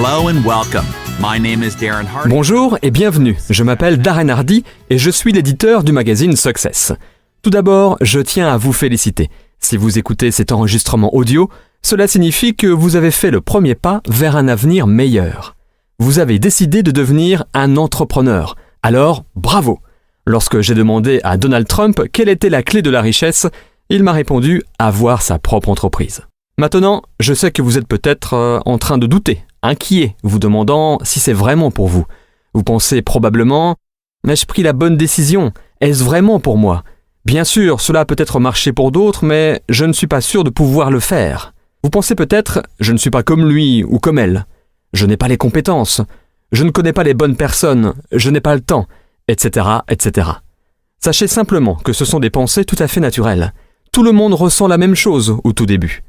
Hello and welcome. My name is Darren Hardy. Bonjour et bienvenue, je m'appelle Darren Hardy et je suis l'éditeur du magazine Success. Tout d'abord, je tiens à vous féliciter. Si vous écoutez cet enregistrement audio, cela signifie que vous avez fait le premier pas vers un avenir meilleur. Vous avez décidé de devenir un entrepreneur. Alors, bravo! Lorsque j'ai demandé à Donald Trump quelle était la clé de la richesse, il m'a répondu avoir sa propre entreprise. Maintenant, je sais que vous êtes peut-être en train de douter, inquiet, vous demandant si c'est vraiment pour vous. Vous pensez probablement « Ai-je pris la bonne décision? Est-ce vraiment pour moi ?» Bien sûr, cela a peut-être marché pour d'autres, mais je ne suis pas sûr de pouvoir le faire. Vous pensez peut-être « Je ne suis pas comme lui ou comme elle. Je n'ai pas les compétences. Je ne connais pas les bonnes personnes. Je n'ai pas le temps. » etc., etc. Sachez simplement que ce sont des pensées tout à fait naturelles. Tout le monde ressent la même chose au tout début.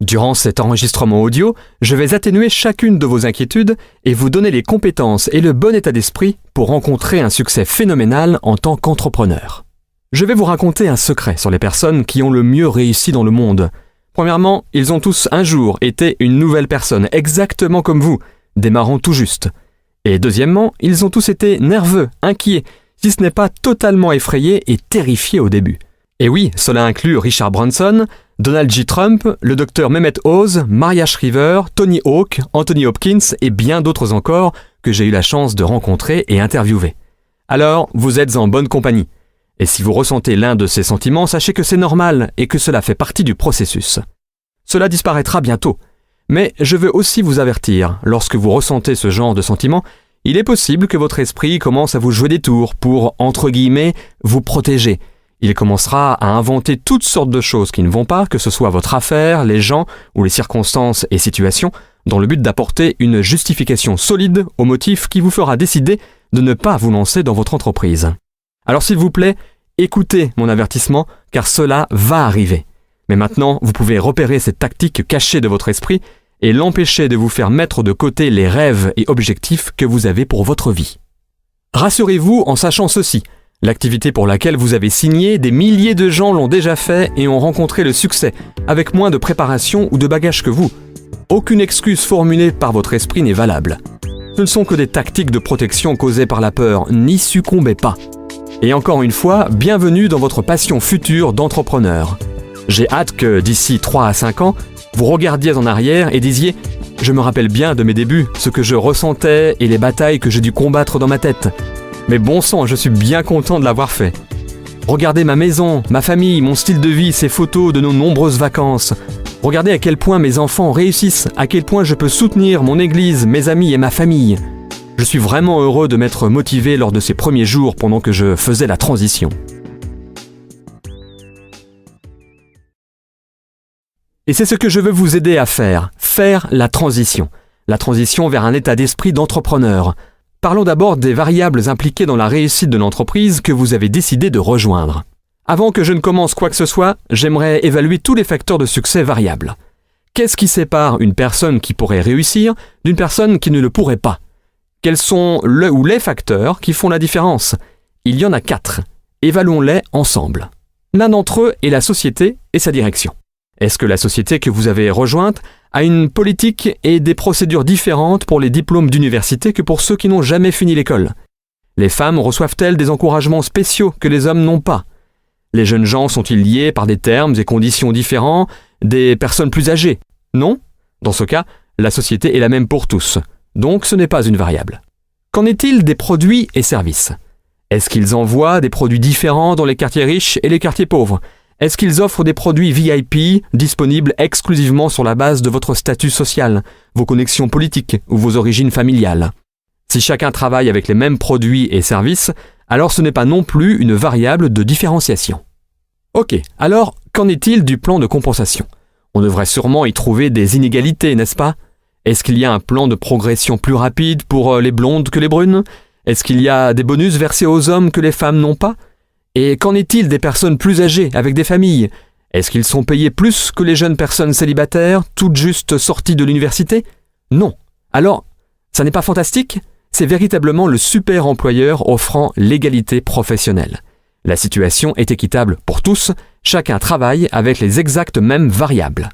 Durant cet enregistrement audio, je vais atténuer chacune de vos inquiétudes et vous donner les compétences et le bon état d'esprit pour rencontrer un succès phénoménal en tant qu'entrepreneur. Je vais vous raconter un secret sur les personnes qui ont le mieux réussi dans le monde. Premièrement, ils ont tous un jour été une nouvelle personne, exactement comme vous, démarrant tout juste. Et deuxièmement, ils ont tous été nerveux, inquiets, si ce n'est pas totalement effrayés et terrifiés au début. Et oui, cela inclut Richard Branson, Donald J. Trump, le docteur Mehmet Oz, Maria Shriver, Tony Hawk, Anthony Hopkins et bien d'autres encore que j'ai eu la chance de rencontrer et interviewer. Alors, vous êtes en bonne compagnie. Et si vous ressentez l'un de ces sentiments, sachez que c'est normal et que cela fait partie du processus. Cela disparaîtra bientôt. Mais je veux aussi vous avertir, lorsque vous ressentez ce genre de sentiments, il est possible que votre esprit commence à vous jouer des tours pour, entre guillemets, vous protéger. Il commencera à inventer toutes sortes de choses qui ne vont pas, que ce soit votre affaire, les gens ou les circonstances et situations, dans le but d'apporter une justification solide au motif qui vous fera décider de ne pas vous lancer dans votre entreprise. Alors s'il vous plaît, écoutez mon avertissement, car cela va arriver. Mais maintenant, vous pouvez repérer cette tactique cachée de votre esprit et l'empêcher de vous faire mettre de côté les rêves et objectifs que vous avez pour votre vie. Rassurez-vous en sachant ceci. L'activité pour laquelle vous avez signé, des milliers de gens l'ont déjà fait et ont rencontré le succès, avec moins de préparation ou de bagages que vous. Aucune excuse formulée par votre esprit n'est valable. Ce ne sont que des tactiques de protection causées par la peur, n'y succombez pas. Et encore une fois, bienvenue dans votre passion future d'entrepreneur. J'ai hâte que, d'ici 3 à 5 ans, vous regardiez en arrière et disiez « Je me rappelle bien de mes débuts, ce que je ressentais et les batailles que j'ai dû combattre dans ma tête. Mais bon sang, je suis bien content de l'avoir fait. Regardez ma maison, ma famille, mon style de vie, ces photos de nos nombreuses vacances. Regardez à quel point mes enfants réussissent, à quel point je peux soutenir mon église, mes amis et ma famille. Je suis vraiment heureux de m'être motivé lors de ces premiers jours pendant que je faisais la transition. » Et c'est ce que je veux vous aider à faire la transition. La transition vers un état d'esprit d'entrepreneur. Parlons d'abord des variables impliquées dans la réussite de l'entreprise que vous avez décidé de rejoindre. Avant que je ne commence quoi que ce soit, j'aimerais évaluer tous les facteurs de succès variables. Qu'est-ce qui sépare une personne qui pourrait réussir d'une personne qui ne le pourrait pas? Quels sont le ou les facteurs qui font la différence? Il y en a 4. Évaluons-les ensemble. L'un d'entre eux est la société et sa direction. Est-ce que la société que vous avez rejointe a une politique et des procédures différentes pour les diplômes d'université que pour ceux qui n'ont jamais fini l'école? Les femmes reçoivent-elles des encouragements spéciaux que les hommes n'ont pas? Les jeunes gens sont-ils liés par des termes et conditions différents des personnes plus âgées? Non? Dans ce cas, la société est la même pour tous. Donc ce n'est pas une variable. Qu'en est-il des produits et services? Est-ce qu'ils envoient des produits différents dans les quartiers riches et les quartiers pauvres? Est-ce qu'ils offrent des produits VIP disponibles exclusivement sur la base de votre statut social, vos connexions politiques ou vos origines familiales? Si chacun travaille avec les mêmes produits et services, alors ce n'est pas non plus une variable de différenciation. Ok, alors qu'en est-il du plan de compensation? On devrait sûrement y trouver des inégalités, n'est-ce pas? Est-ce qu'il y a un plan de progression plus rapide pour les blondes que les brunes? Est-ce qu'il y a des bonus versés aux hommes que les femmes n'ont pas? Et qu'en est-il des personnes plus âgées, avec des familles? Est-ce qu'ils sont payés plus que les jeunes personnes célibataires, toutes juste sorties de l'université? Non. Alors, ça n'est pas fantastique? C'est véritablement le super employeur offrant l'égalité professionnelle. La situation est équitable pour tous, chacun travaille avec les exactes mêmes variables.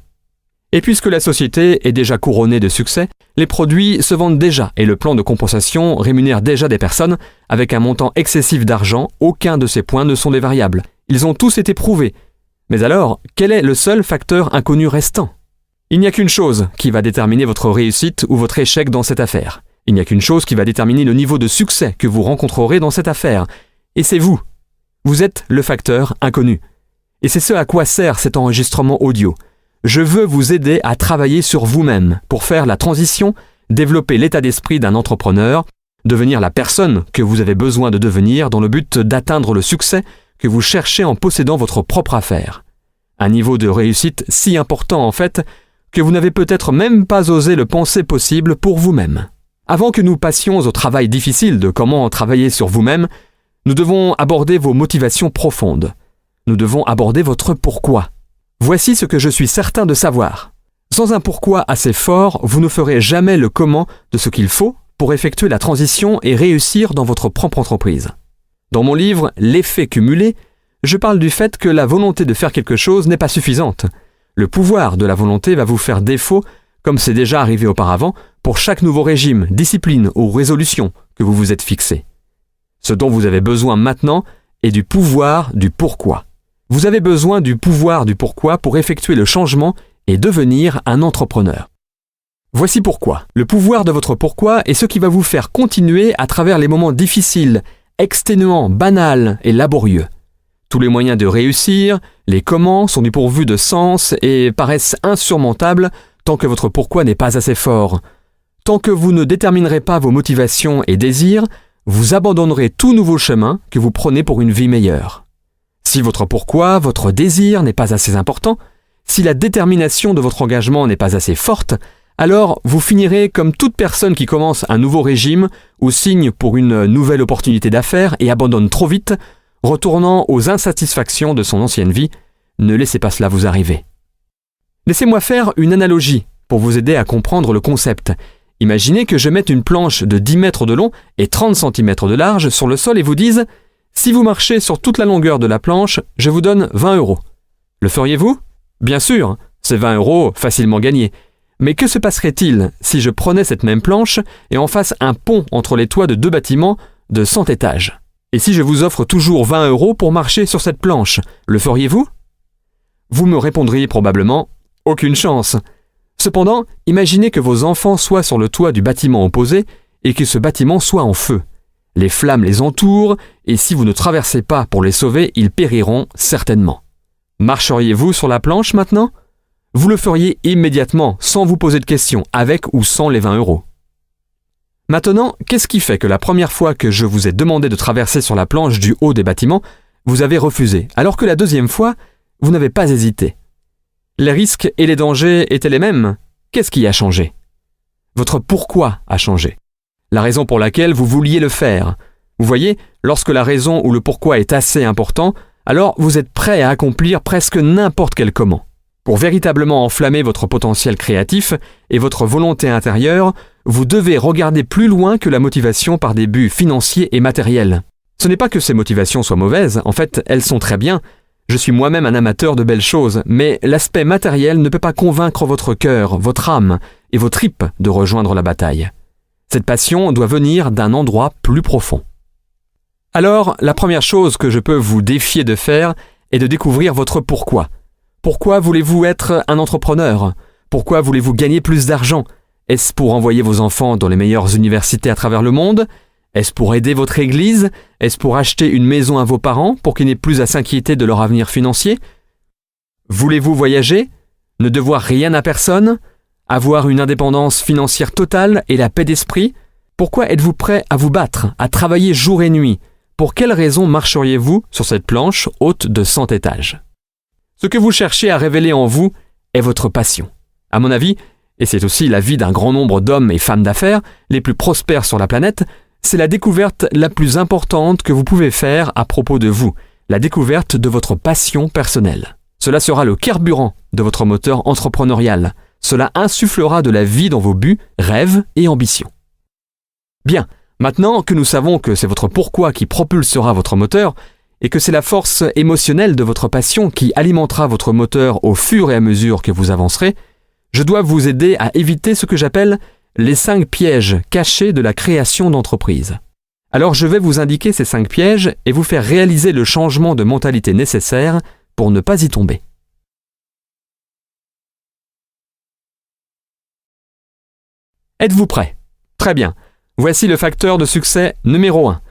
Et puisque la société est déjà couronnée de succès, les produits se vendent déjà et le plan de compensation rémunère déjà des personnes avec un montant excessif d'argent. Aucun de ces points ne sont des variables. Ils ont tous été prouvés. Mais alors, quel est le seul facteur inconnu restant ? Il n'y a qu'une chose qui va déterminer votre réussite ou votre échec dans cette affaire. Il n'y a qu'une chose qui va déterminer le niveau de succès que vous rencontrerez dans cette affaire. Et c'est vous. Vous êtes le facteur inconnu. Et c'est ce à quoi sert cet enregistrement audio. Je veux vous aider à travailler sur vous-même pour faire la transition, développer l'état d'esprit d'un entrepreneur, devenir la personne que vous avez besoin de devenir dans le but d'atteindre le succès que vous cherchez en possédant votre propre affaire. Un niveau de réussite si important en fait que vous n'avez peut-être même pas osé le penser possible pour vous-même. Avant que nous passions au travail difficile de comment travailler sur vous-même, nous devons aborder vos motivations profondes. Nous devons aborder votre pourquoi. Voici ce que je suis certain de savoir. Sans un pourquoi assez fort, vous ne ferez jamais le comment de ce qu'il faut pour effectuer la transition et réussir dans votre propre entreprise. Dans mon livre « L'effet cumulé », je parle du fait que la volonté de faire quelque chose n'est pas suffisante. Le pouvoir de la volonté va vous faire défaut, comme c'est déjà arrivé auparavant, pour chaque nouveau régime, discipline ou résolution que vous vous êtes fixé. Ce dont vous avez besoin maintenant est du pouvoir du pourquoi. Vous avez besoin du pouvoir du pourquoi pour effectuer le changement et devenir un entrepreneur. Voici pourquoi. Le pouvoir de votre pourquoi est ce qui va vous faire continuer à travers les moments difficiles, exténuants, banals et laborieux. Tous les moyens de réussir, les comment sont dépourvus de sens et paraissent insurmontables tant que votre pourquoi n'est pas assez fort. Tant que vous ne déterminerez pas vos motivations et désirs, vous abandonnerez tout nouveau chemin que vous prenez pour une vie meilleure. Si votre pourquoi, votre désir n'est pas assez important, si la détermination de votre engagement n'est pas assez forte, alors vous finirez comme toute personne qui commence un nouveau régime ou signe pour une nouvelle opportunité d'affaires et abandonne trop vite, retournant aux insatisfactions de son ancienne vie. Ne laissez pas cela vous arriver. Laissez-moi faire une analogie pour vous aider à comprendre le concept. Imaginez que je mette une planche de 10 mètres de long et 30 cm de large sur le sol et vous dise « Si vous marchez sur toute la longueur de la planche, je vous donne 20 €. Le feriez-vous ? Bien sûr, c'est 20 € facilement gagnés. Mais que se passerait-il si je prenais cette même planche et en fasse un pont entre les toits de 2 bâtiments de 100 étages ? Et si je vous offre toujours 20 € pour marcher sur cette planche, le feriez-vous ? Vous me répondriez probablement « Aucune chance ». Cependant, imaginez que vos enfants soient sur le toit du bâtiment opposé et que ce bâtiment soit en feu. Les flammes les entourent et si vous ne traversez pas pour les sauver, ils périront certainement. Marcheriez-vous sur la planche maintenant ? Vous le feriez immédiatement, sans vous poser de questions, avec ou sans les 20 €. Maintenant, qu'est-ce qui fait que la première fois que je vous ai demandé de traverser sur la planche du haut des bâtiments, vous avez refusé, alors que la deuxième fois, vous n'avez pas hésité ? Les risques et les dangers étaient les mêmes. Qu'est-ce qui a changé ? Votre pourquoi a changé. La raison pour laquelle vous vouliez le faire. Vous voyez, lorsque la raison ou le pourquoi est assez important, alors vous êtes prêt à accomplir presque n'importe quel comment. Pour véritablement enflammer votre potentiel créatif et votre volonté intérieure, vous devez regarder plus loin que la motivation par des buts financiers et matériels. Ce n'est pas que ces motivations soient mauvaises, en fait, elles sont très bien. Je suis moi-même un amateur de belles choses, mais l'aspect matériel ne peut pas convaincre votre cœur, votre âme et vos tripes de rejoindre la bataille. Cette passion doit venir d'un endroit plus profond. Alors, la première chose que je peux vous défier de faire est de découvrir votre pourquoi. Pourquoi voulez-vous être un entrepreneur ? Pourquoi voulez-vous gagner plus d'argent ? Est-ce pour envoyer vos enfants dans les meilleures universités à travers le monde ? Est-ce pour aider votre église ? Est-ce pour acheter une maison à vos parents pour qu'ils n'aient plus à s'inquiéter de leur avenir financier ? Voulez-vous voyager ? Ne devoir rien à personne ? Avoir une indépendance financière totale et la paix d'esprit ? Pourquoi êtes-vous prêt à vous battre, à travailler jour et nuit ? Pour quelles raisons marcheriez-vous sur cette planche haute de 100 étages ? Ce que vous cherchez à révéler en vous est votre passion. À mon avis, et c'est aussi l'avis d'un grand nombre d'hommes et femmes d'affaires, les plus prospères sur la planète, c'est la découverte la plus importante que vous pouvez faire à propos de vous, la découverte de votre passion personnelle. Cela sera le carburant de votre moteur entrepreneurial. Cela insufflera de la vie dans vos buts, rêves et ambitions. Bien, maintenant que nous savons que c'est votre pourquoi qui propulsera votre moteur et que c'est la force émotionnelle de votre passion qui alimentera votre moteur au fur et à mesure que vous avancerez, je dois vous aider à éviter ce que j'appelle les 5 pièges cachés de la création d'entreprise. Alors je vais vous indiquer ces 5 pièges et vous faire réaliser le changement de mentalité nécessaire pour ne pas y tomber. Êtes-vous prêts? Très bien. Voici le facteur de succès numéro 1.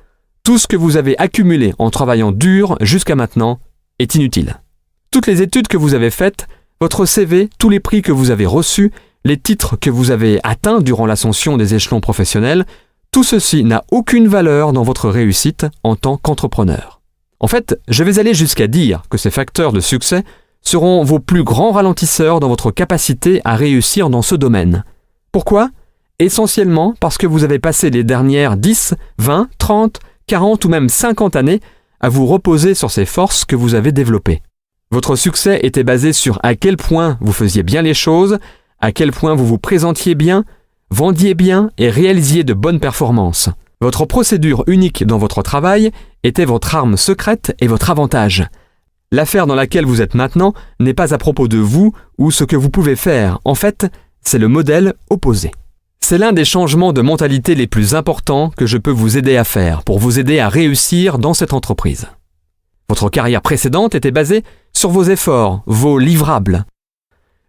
Tout ce que vous avez accumulé en travaillant dur jusqu'à maintenant est inutile. Toutes les études que vous avez faites, votre CV, tous les prix que vous avez reçus, les titres que vous avez atteints durant l'ascension des échelons professionnels, tout ceci n'a aucune valeur dans votre réussite en tant qu'entrepreneur. En fait, je vais aller jusqu'à dire que ces facteurs de succès seront vos plus grands ralentisseurs dans votre capacité à réussir dans ce domaine. Pourquoi ? Essentiellement parce que vous avez passé les dernières 10, 20, 30, 40 ou même 50 années à vous reposer sur ces forces que vous avez développées. Votre succès était basé sur à quel point vous faisiez bien les choses, à quel point vous vous présentiez bien, vendiez bien et réalisiez de bonnes performances. Votre procédure unique dans votre travail était votre arme secrète et votre avantage. L'affaire dans laquelle vous êtes maintenant n'est pas à propos de vous ou ce que vous pouvez faire. En fait, c'est le modèle opposé. C'est l'un des changements de mentalité les plus importants que je peux vous aider à faire pour vous aider à réussir dans cette entreprise. Votre carrière précédente était basée sur vos efforts, vos livrables.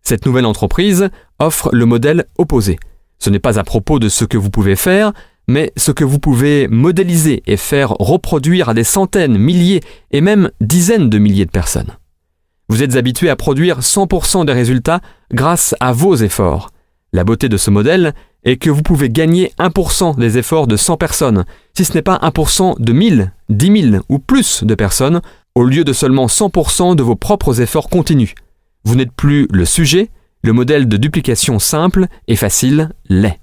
Cette nouvelle entreprise offre le modèle opposé. Ce n'est pas à propos de ce que vous pouvez faire, mais ce que vous pouvez modéliser et faire reproduire à des centaines, milliers et même dizaines de milliers de personnes. Vous êtes habitué à produire 100% des résultats grâce à vos efforts. La beauté de ce modèle est que vous pouvez gagner 1% des efforts de 100 personnes, si ce n'est pas 1% de 1000, 10 000 ou plus de personnes, au lieu de seulement 100% de vos propres efforts continus. Vous n'êtes plus le sujet, le modèle de duplication simple et facile l'est.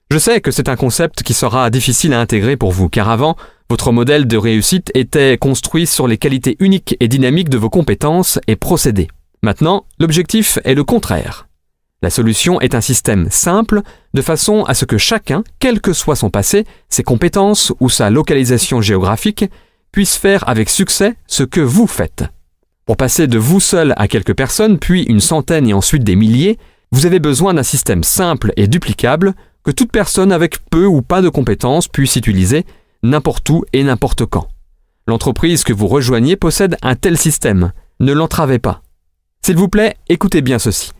Je sais que c'est un concept qui sera difficile à intégrer pour vous, car avant, votre modèle de réussite était construit sur les qualités uniques et dynamiques de vos compétences et procédés. Maintenant, l'objectif est le contraire. La solution est un système simple, de façon à ce que chacun, quel que soit son passé, ses compétences ou sa localisation géographique, puisse faire avec succès ce que vous faites. Pour passer de vous seul à quelques personnes, puis une centaine et ensuite des milliers, vous avez besoin d'un système simple et duplicable que toute personne avec peu ou pas de compétences puisse utiliser n'importe où et n'importe quand. L'entreprise que vous rejoignez possède un tel système. Ne l'entravez pas. S'il vous plaît, écoutez bien ceci.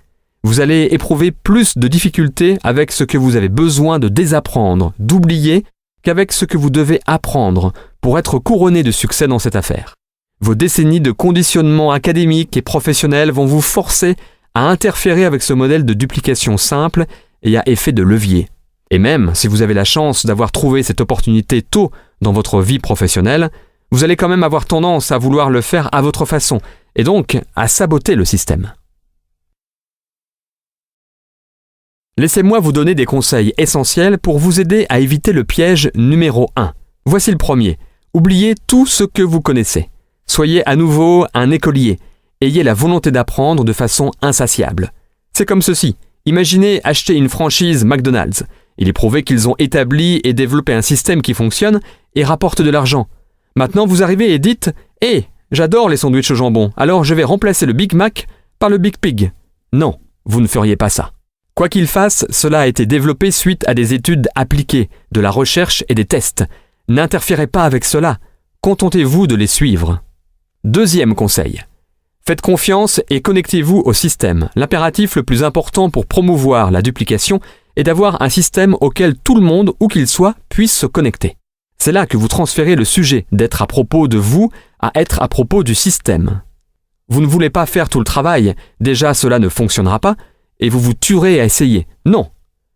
Vous allez éprouver plus de difficultés avec ce que vous avez besoin de désapprendre, d'oublier, qu'avec ce que vous devez apprendre pour être couronné de succès dans cette affaire. Vos décennies de conditionnement académique et professionnel vont vous forcer à interférer avec ce modèle de duplication simple et à effet de levier. Et même si vous avez la chance d'avoir trouvé cette opportunité tôt dans votre vie professionnelle, vous allez quand même avoir tendance à vouloir le faire à votre façon et donc à saboter le système. Laissez-moi vous donner des conseils essentiels pour vous aider à éviter le piège numéro 1. Voici le premier. Oubliez tout ce que vous connaissez. Soyez à nouveau un écolier. Ayez la volonté d'apprendre de façon insatiable. C'est comme ceci. Imaginez acheter une franchise McDonald's. Il est prouvé qu'ils ont établi et développé un système qui fonctionne et rapporte de l'argent. Maintenant, vous arrivez et dites « Hé, j'adore les sandwichs au jambon, alors je vais remplacer le Big Mac par le Big Pig. » Non, vous ne feriez pas ça. Quoi qu'il fasse, cela a été développé suite à des études appliquées, de la recherche et des tests. N'interférez pas avec cela. Contentez-vous de les suivre. Deuxième conseil. Faites confiance et connectez-vous au système. L'impératif le plus important pour promouvoir la duplication est d'avoir un système auquel tout le monde, où qu'il soit, puisse se connecter. C'est là que vous transférez le sujet d'être à propos de vous à être à propos du système. Vous ne voulez pas faire tout le travail, déjà cela ne fonctionnera pas, et vous vous tuerez à essayer. Non.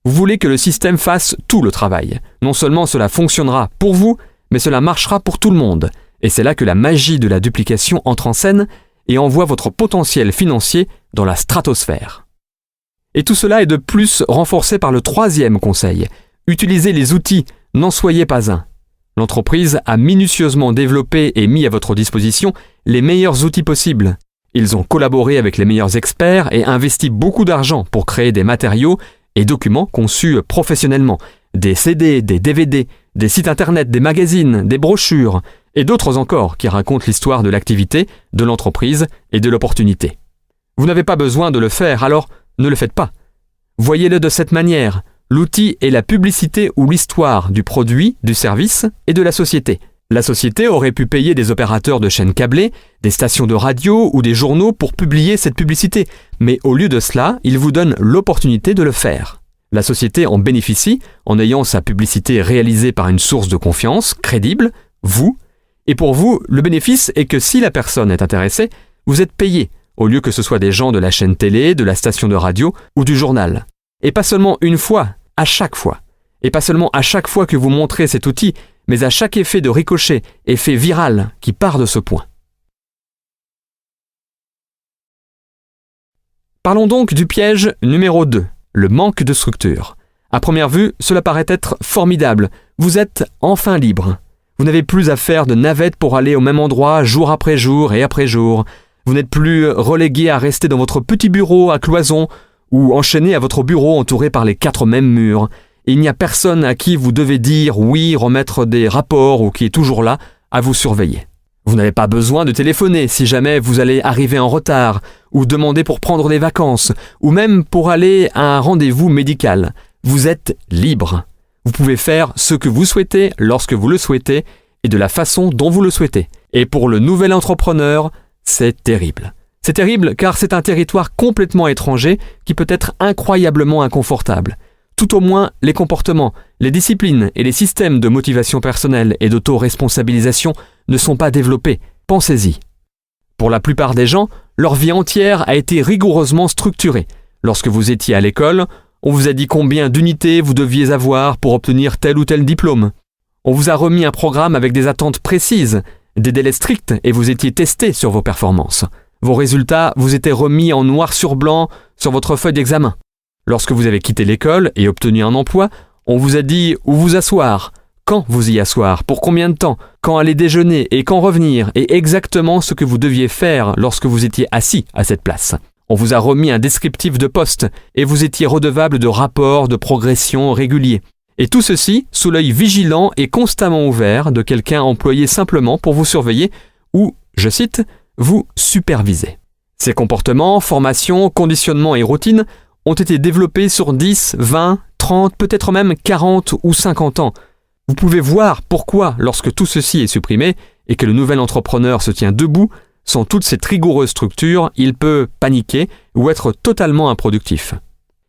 Vous voulez que le système fasse tout le travail. Non seulement cela fonctionnera pour vous, mais cela marchera pour tout le monde. Et c'est là que la magie de la duplication entre en scène et envoie votre potentiel financier dans la stratosphère. Et tout cela est de plus renforcé par le troisième conseil. Utilisez les outils, n'en soyez pas un. L'entreprise a minutieusement développé et mis à votre disposition les meilleurs outils possibles. Ils ont collaboré avec les meilleurs experts et investi beaucoup d'argent pour créer des matériaux et documents conçus professionnellement, des CD, des DVD, des sites internet, des magazines, des brochures et d'autres encore qui racontent l'histoire de l'activité, de l'entreprise et de l'opportunité. Vous n'avez pas besoin de le faire, alors Ne le faites pas. Voyez-le de cette manière. L'outil est la publicité ou l'histoire du produit, du service et de la société. La société aurait pu payer des opérateurs de chaînes câblées, des stations de radio ou des journaux pour publier cette publicité, mais au lieu de cela, il vous donne l'opportunité de le faire. La société en bénéficie en ayant sa publicité réalisée par une source de confiance, crédible, vous, et pour vous, le bénéfice est que si la personne est intéressée, vous êtes payé, au lieu que ce soit des gens de la chaîne télé, de la station de radio ou du journal. Et pas seulement une fois, à chaque fois. Et pas seulement à chaque fois que vous montrez cet outil, mais à chaque effet de ricochet, effet viral qui part de ce point. Parlons donc du piège numéro 2, le manque de structure. À première vue, cela paraît être formidable. Vous êtes enfin libre. Vous n'avez plus à faire de navette pour aller au même endroit jour après jour et après jour. Vous n'êtes plus relégué à rester dans votre petit bureau à cloison ou enchaîné à votre bureau entouré par les 4 mêmes murs. Il n'y a personne à qui vous devez dire oui, remettre des rapports ou qui est toujours là à vous surveiller. Vous n'avez pas besoin de téléphoner si jamais vous allez arriver en retard ou demander pour prendre des vacances ou même pour aller à un rendez-vous médical. Vous êtes libre. Vous pouvez faire ce que vous souhaitez lorsque vous le souhaitez et de la façon dont vous le souhaitez. Et pour le nouvel entrepreneur, c'est terrible. C'est terrible car c'est un territoire complètement étranger qui peut être incroyablement inconfortable. Tout au moins, les comportements, les disciplines et les systèmes de motivation personnelle et d'auto-responsabilisation ne sont pas développés. Pensez-y. Pour la plupart des gens, leur vie entière a été rigoureusement structurée. Lorsque vous étiez à l'école, on vous a dit combien d'unités vous deviez avoir pour obtenir tel ou tel diplôme. On vous a remis un programme avec des attentes précises, des délais stricts et vous étiez testé sur vos performances. Vos résultats vous étaient remis en noir sur blanc sur votre feuille d'examen. Lorsque vous avez quitté l'école et obtenu un emploi, on vous a dit où vous asseoir, quand vous y asseoir, pour combien de temps, quand aller déjeuner et quand revenir, et exactement ce que vous deviez faire lorsque vous étiez assis à cette place. On vous a remis un descriptif de poste et vous étiez redevable de rapports de progression réguliers. Et tout ceci sous l'œil vigilant et constamment ouvert de quelqu'un employé simplement pour vous surveiller ou, je cite, vous superviser. Ces comportements, formations, conditionnements et routines ont été développés sur 10, 20, 30, peut-être même 40 ou 50 ans. Vous pouvez voir pourquoi, lorsque tout ceci est supprimé et que le nouvel entrepreneur se tient debout, sans toute cette rigoureuse structure, il peut paniquer ou être totalement improductif.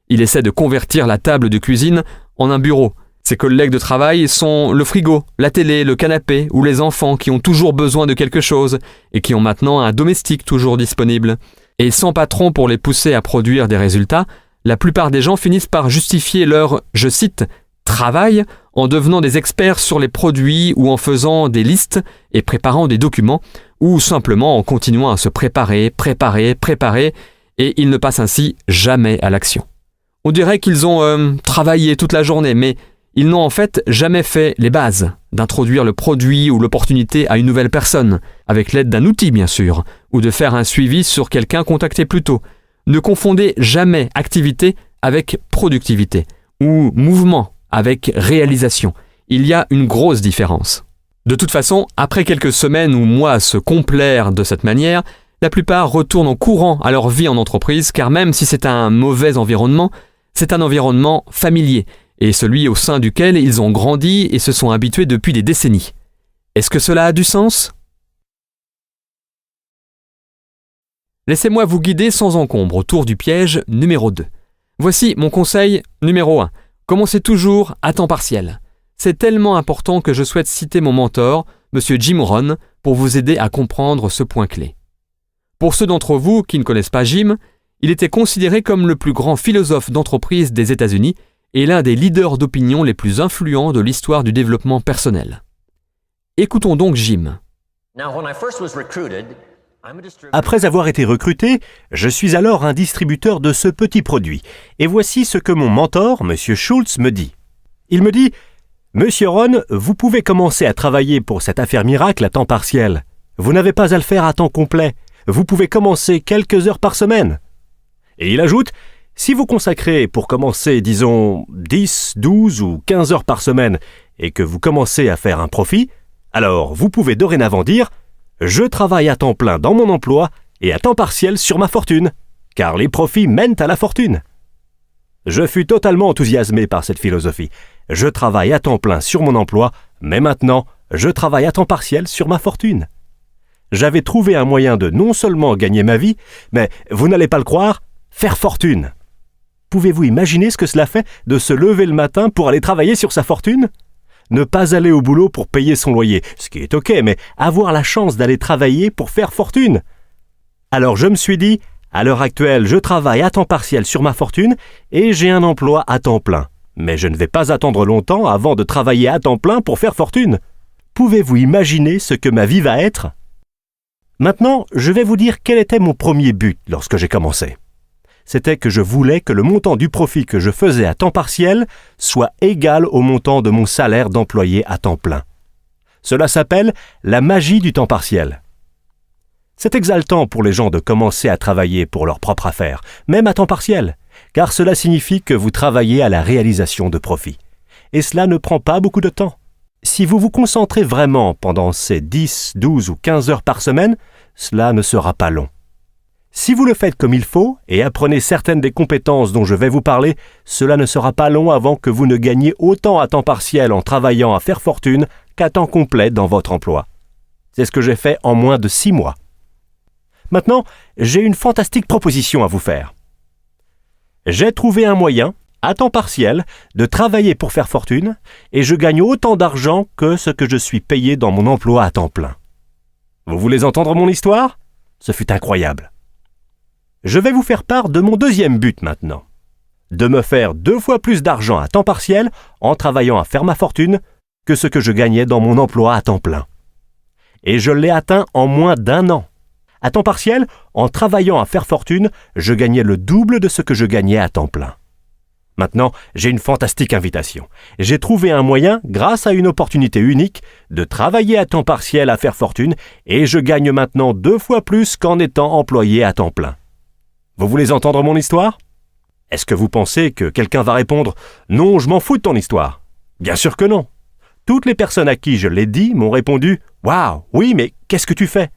Il essaie de convertir la table de cuisine en un bureau. Ses collègues de travail sont le frigo, la télé, le canapé ou les enfants qui ont toujours besoin de quelque chose et qui ont maintenant un domestique toujours disponible. Et sans patron pour les pousser à produire des résultats, la plupart des gens finissent par justifier leur, je cite, « travail » en devenant des experts sur les produits ou en faisant des listes et préparant des documents ou simplement en continuant à se préparer, et ils ne passent ainsi jamais à l'action. On dirait qu'ils ont travaillé toute la journée, mais ils n'ont en fait jamais fait les bases d'introduire le produit ou l'opportunité à une nouvelle personne, avec l'aide d'un outil bien sûr, ou de faire un suivi sur quelqu'un contacté plus tôt. Ne confondez jamais activité avec productivité, ou mouvement avec réalisation. Il y a une grosse différence. De toute façon, après quelques semaines ou mois à se complaire de cette manière, la plupart retournent en courant à leur vie en entreprise, car même si c'est un mauvais environnement, c'est un environnement familier, et celui au sein duquel ils ont grandi et se sont habitués depuis des décennies. Est-ce que cela a du sens ? Laissez-moi vous guider sans encombre autour du piège numéro 2. Voici mon conseil numéro 1. Commencez toujours à temps partiel. C'est tellement important que je souhaite citer mon mentor, M. Jim Rohn, pour vous aider à comprendre ce point clé. Pour ceux d'entre vous qui ne connaissent pas Jim, il était considéré comme le plus grand philosophe d'entreprise des États-Unis et l'un des leaders d'opinion les plus influents de l'histoire du développement personnel. Écoutons donc Jim. Après avoir été recruté, je suis alors un distributeur de ce petit produit. Et voici ce que mon mentor, M. Schultz, me dit. Il me dit « Monsieur Rohn, vous pouvez commencer à travailler pour cette affaire miracle à temps partiel. Vous n'avez pas à le faire à temps complet. Vous pouvez commencer quelques heures par semaine. » Et il ajoute « Si vous consacrez pour commencer, disons, 10, 12 ou 15 heures par semaine et que vous commencez à faire un profit, alors vous pouvez dorénavant dire « Je travaille à temps plein dans mon emploi et à temps partiel sur ma fortune. » car les profits mènent à la fortune. Je fus totalement enthousiasmé par cette philosophie. Je travaille à temps plein sur mon emploi, mais maintenant, je travaille à temps partiel sur ma fortune. J'avais trouvé un moyen de non seulement gagner ma vie, mais, vous n'allez pas le croire, faire fortune. Pouvez-vous imaginer ce que cela fait de se lever le matin pour aller travailler sur sa fortune ? Ne pas aller au boulot pour payer son loyer, ce qui est ok, mais avoir la chance d'aller travailler pour faire fortune. Alors je me suis dit, à l'heure actuelle, je travaille à temps partiel sur ma fortune et j'ai un emploi à temps plein. Mais je ne vais pas attendre longtemps avant de travailler à temps plein pour faire fortune. Pouvez-vous imaginer ce que ma vie va être ? Maintenant, je vais vous dire quel était mon premier but lorsque j'ai commencé. C'était que je voulais que le montant du profit que je faisais à temps partiel soit égal au montant de mon salaire d'employé à temps plein. Cela s'appelle la magie du temps partiel. C'est exaltant pour les gens de commencer à travailler pour leur propre affaire, même à temps partiel, car cela signifie que vous travaillez à la réalisation de profits. Et cela ne prend pas beaucoup de temps. Si vous vous concentrez vraiment pendant ces 10, 12 ou 15 heures par semaine, cela ne sera pas long. Si vous le faites comme il faut et apprenez certaines des compétences dont je vais vous parler, cela ne sera pas long avant que vous ne gagniez autant à temps partiel en travaillant à faire fortune qu'à temps complet dans votre emploi. C'est ce que j'ai fait en moins de 6 mois. Maintenant, j'ai une fantastique proposition à vous faire. J'ai trouvé un moyen, à temps partiel, de travailler pour faire fortune et je gagne autant d'argent que ce que je suis payé dans mon emploi à temps plein. Vous voulez entendre mon histoire ? Ce fut incroyable. Je vais vous faire part de mon deuxième but maintenant. De me faire 2 fois plus d'argent à temps partiel en travaillant à faire ma fortune que ce que je gagnais dans mon emploi à temps plein. Et je l'ai atteint en moins d'1 an. À temps partiel, en travaillant à faire fortune, je gagnais le double de ce que je gagnais à temps plein. Maintenant, j'ai une fantastique invitation. J'ai trouvé un moyen, grâce à une opportunité unique, de travailler à temps partiel à faire fortune et je gagne maintenant 2 fois plus qu'en étant employé à temps plein. Vous voulez entendre mon histoire ? Est-ce que vous pensez que quelqu'un va répondre « Non, je m'en fous de ton histoire ». Bien sûr que non. Toutes les personnes à qui je l'ai dit m'ont répondu « Waouh, oui, mais qu'est-ce que tu fais ?»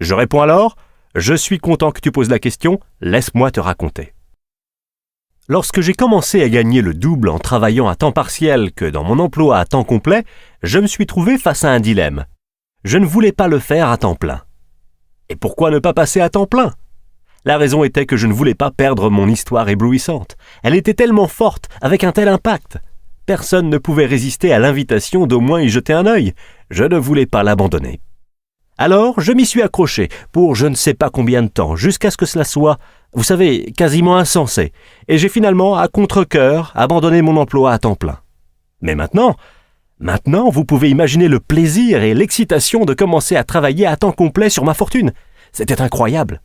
Je réponds alors « Je suis content que tu poses la question, laisse-moi te raconter ». Lorsque j'ai commencé à gagner le double en travaillant à temps partiel que dans mon emploi à temps complet, je me suis trouvé face à un dilemme. Je ne voulais pas le faire à temps plein. Et pourquoi ne pas passer à temps plein ? La raison était que je ne voulais pas perdre mon histoire éblouissante. Elle était tellement forte, avec un tel impact. Personne ne pouvait résister à l'invitation d'au moins y jeter un œil. Je ne voulais pas l'abandonner. Alors, je m'y suis accroché pour je ne sais pas combien de temps, jusqu'à ce que cela soit, vous savez, quasiment insensé. Et j'ai finalement, à contre-cœur, abandonné mon emploi à temps plein. Mais maintenant, vous pouvez imaginer le plaisir et l'excitation de commencer à travailler à temps complet sur ma fortune. C'était incroyable.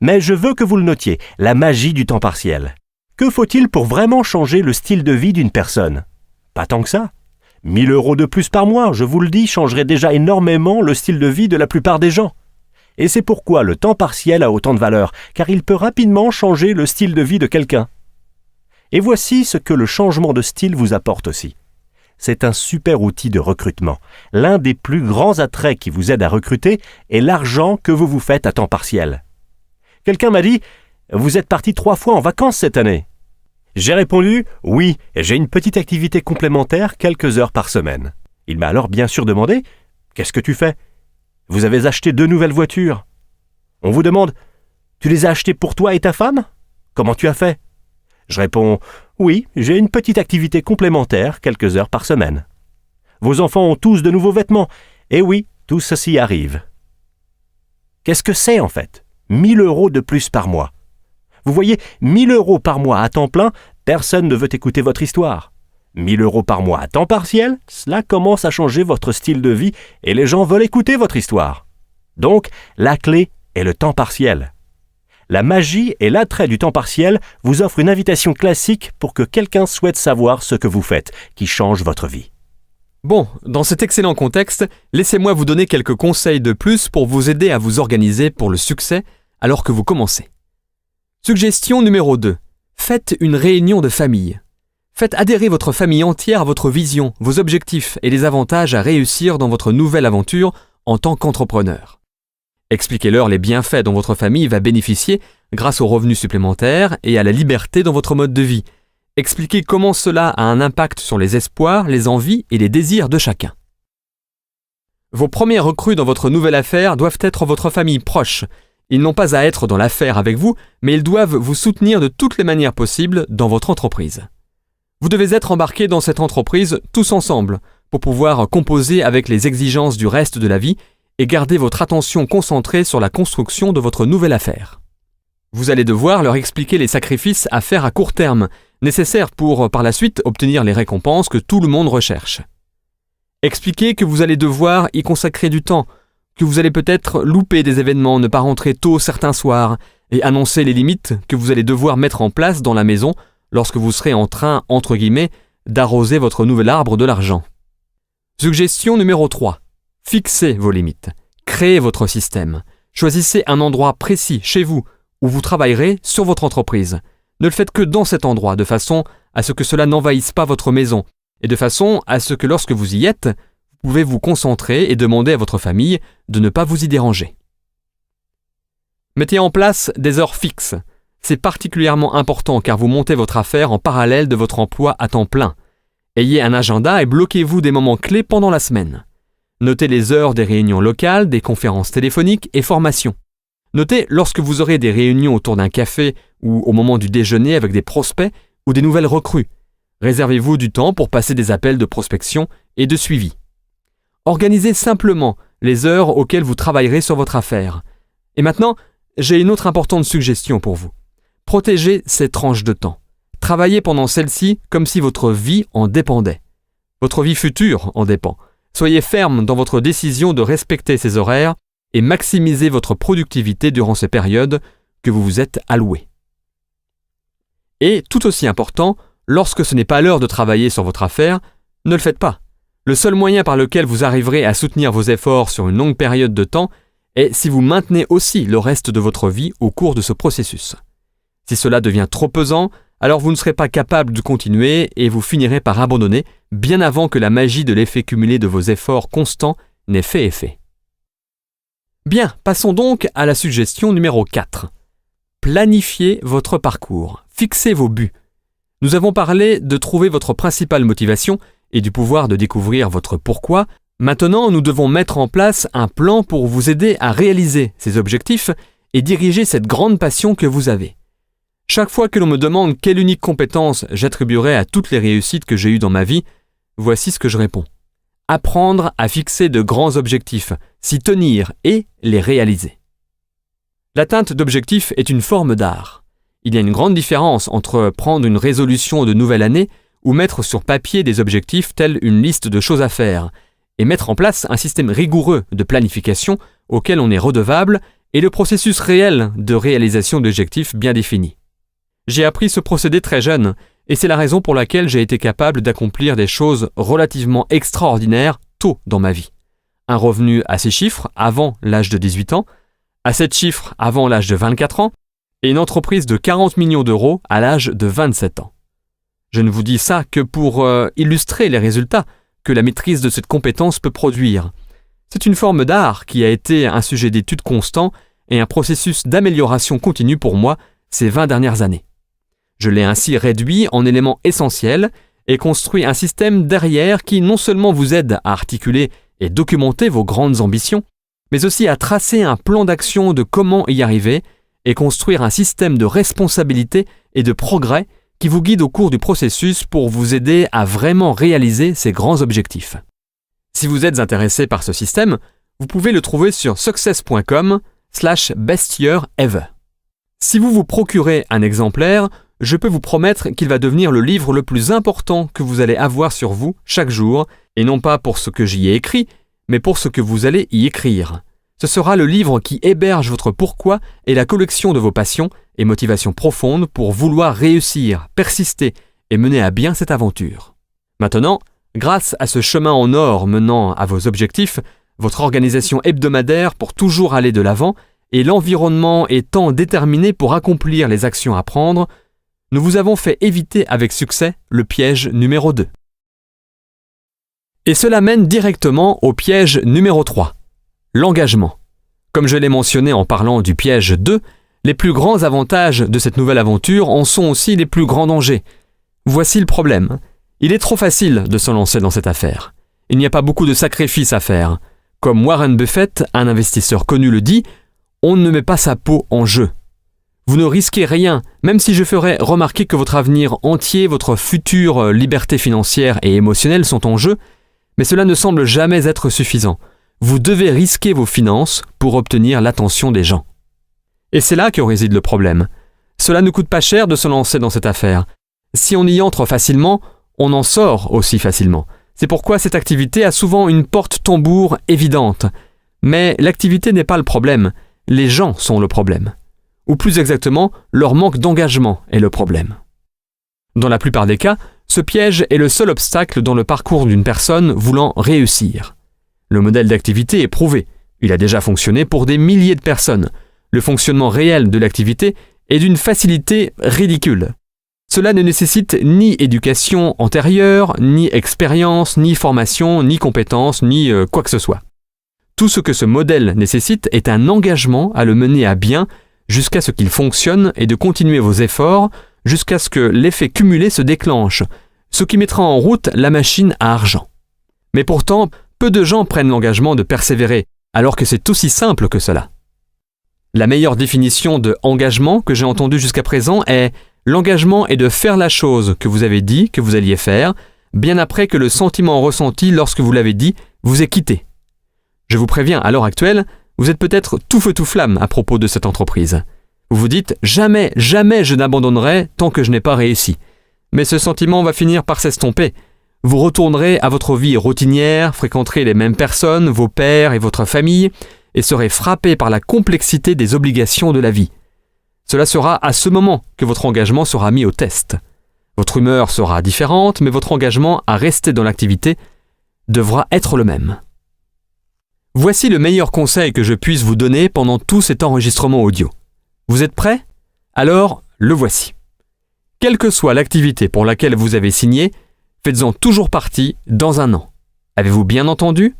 Mais je veux que vous le notiez, la magie du temps partiel. Que faut-il pour vraiment changer le style de vie d'une personne ? Pas tant que ça. 1 000 € de plus par mois, je vous le dis, changerait déjà énormément le style de vie de la plupart des gens. Et c'est pourquoi le temps partiel a autant de valeur, car il peut rapidement changer le style de vie de quelqu'un. Et voici ce que le changement de style vous apporte aussi. C'est un super outil de recrutement. L'un des plus grands attraits qui vous aide à recruter est l'argent que vous vous faites à temps partiel. Quelqu'un m'a dit « Vous êtes parti 3 fois en vacances cette année ?» J'ai répondu « Oui, j'ai une petite activité complémentaire quelques heures par semaine. » Il m'a alors bien sûr demandé « Qu'est-ce que tu fais ? Vous avez acheté 2 nouvelles voitures. » On vous demande « Tu les as achetées pour toi et ta femme ? Comment tu as fait ?» Je réponds « Oui, j'ai une petite activité complémentaire quelques heures par semaine. » Vos enfants ont tous de nouveaux vêtements. Et oui, tout ceci arrive. Qu'est-ce que c'est en fait ? 1 000 € de plus par mois. Vous voyez, 1 000 € par mois à temps plein, personne ne veut écouter votre histoire. 1 000 € par mois à temps partiel, cela commence à changer votre style de vie et les gens veulent écouter votre histoire. Donc, la clé est le temps partiel. La magie et l'attrait du temps partiel vous offrent une invitation classique pour que quelqu'un souhaite savoir ce que vous faites, qui change votre vie. Bon, dans cet excellent contexte, laissez-moi vous donner quelques conseils de plus pour vous aider à vous organiser pour le succès alors que vous commencez. Suggestion numéro 2. Faites une réunion de famille. Faites adhérer votre famille entière à votre vision, vos objectifs et les avantages à réussir dans votre nouvelle aventure en tant qu'entrepreneur. Expliquez-leur les bienfaits dont votre famille va bénéficier grâce aux revenus supplémentaires et à la liberté dans votre mode de vie. Expliquez comment cela a un impact sur les espoirs, les envies et les désirs de chacun. Vos premiers recrues dans votre nouvelle affaire doivent être votre famille proche. Ils n'ont pas à être dans l'affaire avec vous, mais ils doivent vous soutenir de toutes les manières possibles dans votre entreprise. Vous devez être embarqués dans cette entreprise tous ensemble pour pouvoir composer avec les exigences du reste de la vie et garder votre attention concentrée sur la construction de votre nouvelle affaire. Vous allez devoir leur expliquer les sacrifices à faire à court terme, nécessaires pour, par la suite, obtenir les récompenses que tout le monde recherche. Expliquez que vous allez devoir y consacrer du temps, que vous allez peut-être louper des événements, ne pas rentrer tôt certains soirs, et annoncer les limites que vous allez devoir mettre en place dans la maison lorsque vous serez en train, entre guillemets, d'arroser votre nouvel arbre de l'argent. Suggestion numéro 3. Fixez vos limites. Créez votre système. Choisissez un endroit précis chez vous où vous travaillerez sur votre entreprise. Ne le faites que dans cet endroit, de façon à ce que cela n'envahisse pas votre maison, et de façon à ce que lorsque vous y êtes, vous pouvez vous concentrer et demander à votre famille de ne pas vous y déranger. Mettez en place des heures fixes. C'est particulièrement important car vous montez votre affaire en parallèle de votre emploi à temps plein. Ayez un agenda et bloquez-vous des moments clés pendant la semaine. Notez les heures des réunions locales, des conférences téléphoniques et formations. Notez lorsque vous aurez des réunions autour d'un café ou au moment du déjeuner avec des prospects ou des nouvelles recrues. Réservez-vous du temps pour passer des appels de prospection et de suivi. Organisez simplement les heures auxquelles vous travaillerez sur votre affaire. Et maintenant, j'ai une autre importante suggestion pour vous. Protégez ces tranches de temps. Travaillez pendant celles-ci comme si votre vie en dépendait. Votre vie future en dépend. Soyez ferme dans votre décision de respecter ces horaires et maximisez votre productivité durant ces périodes que vous vous êtes allouées. Et tout aussi important, lorsque ce n'est pas l'heure de travailler sur votre affaire, ne le faites pas. Le seul moyen par lequel vous arriverez à soutenir vos efforts sur une longue période de temps est si vous maintenez aussi le reste de votre vie au cours de ce processus. Si cela devient trop pesant, alors vous ne serez pas capable de continuer et vous finirez par abandonner bien avant que la magie de l'effet cumulé de vos efforts constants n'ait fait effet. Bien, passons donc à la suggestion numéro 4. Planifiez votre parcours, fixez vos buts. Nous avons parlé de trouver votre principale motivation et du pouvoir de découvrir votre pourquoi. Maintenant, nous devons mettre en place un plan pour vous aider à réaliser ces objectifs et diriger cette grande passion que vous avez. Chaque fois que l'on me demande quelle unique compétence j'attribuerai à toutes les réussites que j'ai eues dans ma vie, voici ce que je réponds. Apprendre à fixer de grands objectifs, s'y tenir et les réaliser. L'atteinte d'objectifs est une forme d'art. Il y a une grande différence entre prendre une résolution de nouvelle année ou mettre sur papier des objectifs tels une liste de choses à faire et mettre en place un système rigoureux de planification auquel on est redevable et le processus réel de réalisation d'objectifs bien définis. J'ai appris ce procédé très jeune et c'est la raison pour laquelle j'ai été capable d'accomplir des choses relativement extraordinaires tôt dans ma vie. Un revenu à 6 chiffres avant l'âge de 18 ans, à 7 chiffres avant l'âge de 24 ans et une entreprise de 40 millions d'euros à l'âge de 27 ans. Je ne vous dis ça que pour illustrer les résultats que la maîtrise de cette compétence peut produire. C'est une forme d'art qui a été un sujet d'étude constant et un processus d'amélioration continue pour moi ces 20 dernières années. Je l'ai ainsi réduit en éléments essentiels et construit un système derrière qui non seulement vous aide à articuler et documenter vos grandes ambitions, mais aussi à tracer un plan d'action de comment y arriver et construire un système de responsabilité et de progrès qui vous guide au cours du processus pour vous aider à vraiment réaliser ces grands objectifs. Si vous êtes intéressé par ce système, vous pouvez le trouver sur success.com/bestyearever. Si vous vous procurez un exemplaire, je peux vous promettre qu'il va devenir le livre le plus important que vous allez avoir sur vous chaque jour, et non pas pour ce que j'y ai écrit, mais pour ce que vous allez y écrire. Ce sera le livre qui héberge votre pourquoi et la collection de vos passions et motivations profondes pour vouloir réussir, persister et mener à bien cette aventure. Maintenant, grâce à ce chemin en or menant à vos objectifs, votre organisation hebdomadaire pour toujours aller de l'avant et l'environnement étant déterminé pour accomplir les actions à prendre, nous vous avons fait éviter avec succès le piège numéro 2. Et cela mène directement au piège numéro 3, l'engagement. Comme je l'ai mentionné en parlant du piège 2, les plus grands avantages de cette nouvelle aventure en sont aussi les plus grands dangers. Voici le problème. Il est trop facile de se lancer dans cette affaire. Il n'y a pas beaucoup de sacrifices à faire. Comme Warren Buffett, un investisseur connu, le dit, on ne met pas sa peau en jeu. Vous ne risquez rien, même si je ferais remarquer que votre avenir entier, votre future liberté financière et émotionnelle sont en jeu, mais cela ne semble jamais être suffisant. Vous devez risquer vos finances pour obtenir l'attention des gens. Et c'est là que réside le problème. Cela ne coûte pas cher de se lancer dans cette affaire. Si on y entre facilement, on en sort aussi facilement. C'est pourquoi cette activité a souvent une porte-tambour évidente. Mais l'activité n'est pas le problème, les gens sont le problème. Ou plus exactement, leur manque d'engagement est le problème. Dans la plupart des cas, ce piège est le seul obstacle dans le parcours d'une personne voulant réussir. Le modèle d'activité est prouvé. Il a déjà fonctionné pour des milliers de personnes. Le fonctionnement réel de l'activité est d'une facilité ridicule. Cela ne nécessite ni éducation antérieure, ni expérience, ni formation, ni compétence, ni quoi que ce soit. Tout ce que ce modèle nécessite est un engagement à le mener à bien jusqu'à ce qu'il fonctionne et de continuer vos efforts jusqu'à ce que l'effet cumulé se déclenche, ce qui mettra en route la machine à argent. Mais pourtant, peu de gens prennent l'engagement de persévérer, alors que c'est aussi simple que cela. La meilleure définition de engagement que j'ai entendue jusqu'à présent est « l'engagement est de faire la chose que vous avez dit que vous alliez faire, bien après que le sentiment ressenti lorsque vous l'avez dit vous ait quitté ». Je vous préviens, à l'heure actuelle, vous êtes peut-être tout feu tout flamme à propos de cette entreprise. Vous vous dites « jamais, jamais je n'abandonnerai tant que je n'ai pas réussi ». Mais ce sentiment va finir par s'estomper. Vous retournerez à votre vie routinière, fréquenterez les mêmes personnes, vos pairs et votre famille, et serez frappé par la complexité des obligations de la vie. Cela sera à ce moment que votre engagement sera mis au test. Votre humeur sera différente, mais votre engagement à rester dans l'activité devra être le même. Voici le meilleur conseil que je puisse vous donner pendant tout cet enregistrement audio. Vous êtes prêts? Alors, le voici. Quelle que soit l'activité pour laquelle vous avez signé, faites-en toujours partie dans un an. Avez-vous bien entendu?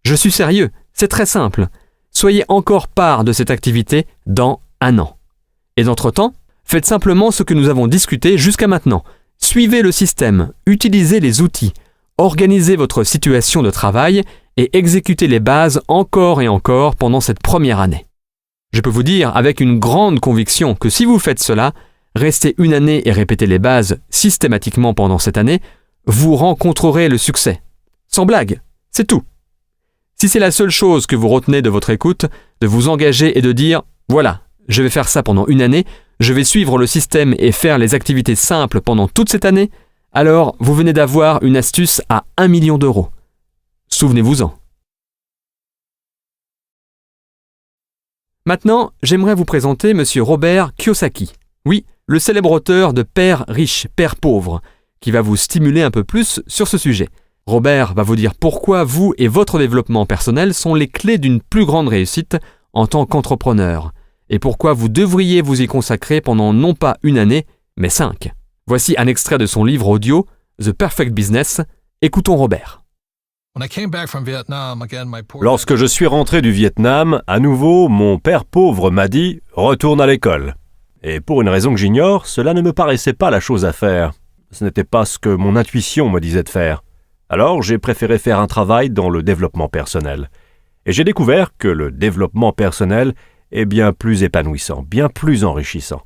Je suis sérieux, c'est très simple. Soyez encore part de cette activité dans un an. Et d'entre-temps, faites simplement ce que nous avons discuté jusqu'à maintenant. Suivez le système, utilisez les outils, organisez votre situation de travail et exécutez les bases encore et encore pendant cette première année. Je peux vous dire avec une grande conviction que si vous faites cela, restez une année et répétez les bases systématiquement pendant cette année, vous rencontrerez le succès. Sans blague, c'est tout. Si c'est la seule chose que vous retenez de votre écoute, de vous engager et de dire « Voilà, je vais faire ça pendant une année, je vais suivre le système et faire les activités simples pendant toute cette année », alors vous venez d'avoir une astuce à 1 million d'euros. Souvenez-vous-en. Maintenant, j'aimerais vous présenter M. Robert Kiyosaki. Oui, le célèbre auteur de Père riche, Père pauvre, qui va vous stimuler un peu plus sur ce sujet. Robert va vous dire pourquoi vous et votre développement personnel sont les clés d'une plus grande réussite en tant qu'entrepreneur, et pourquoi vous devriez vous y consacrer pendant non pas une année, mais 5. Voici un extrait de son livre audio, The Perfect Business. Écoutons Robert. Lorsque je suis rentré du Vietnam, à nouveau, mon père pauvre m'a dit « Retourne à l'école ». Et pour une raison que j'ignore, cela ne me paraissait pas la chose à faire. Ce n'était pas ce que mon intuition me disait de faire. Alors, j'ai préféré faire un travail dans le développement personnel. Et j'ai découvert que le développement personnel est bien plus épanouissant, bien plus enrichissant.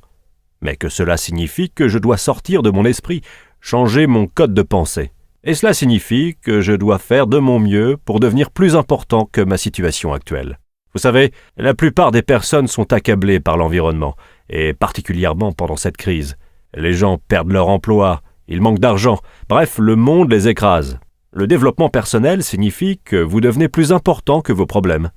Mais que cela signifie que je dois sortir de mon esprit, changer mon code de pensée. Et cela signifie que je dois faire de mon mieux pour devenir plus important que ma situation actuelle. Vous savez, la plupart des personnes sont accablées par l'environnement, et particulièrement pendant cette crise. Les gens perdent leur emploi, ils manquent d'argent, bref, le monde les écrase. Le développement personnel signifie que vous devenez plus important que vos problèmes.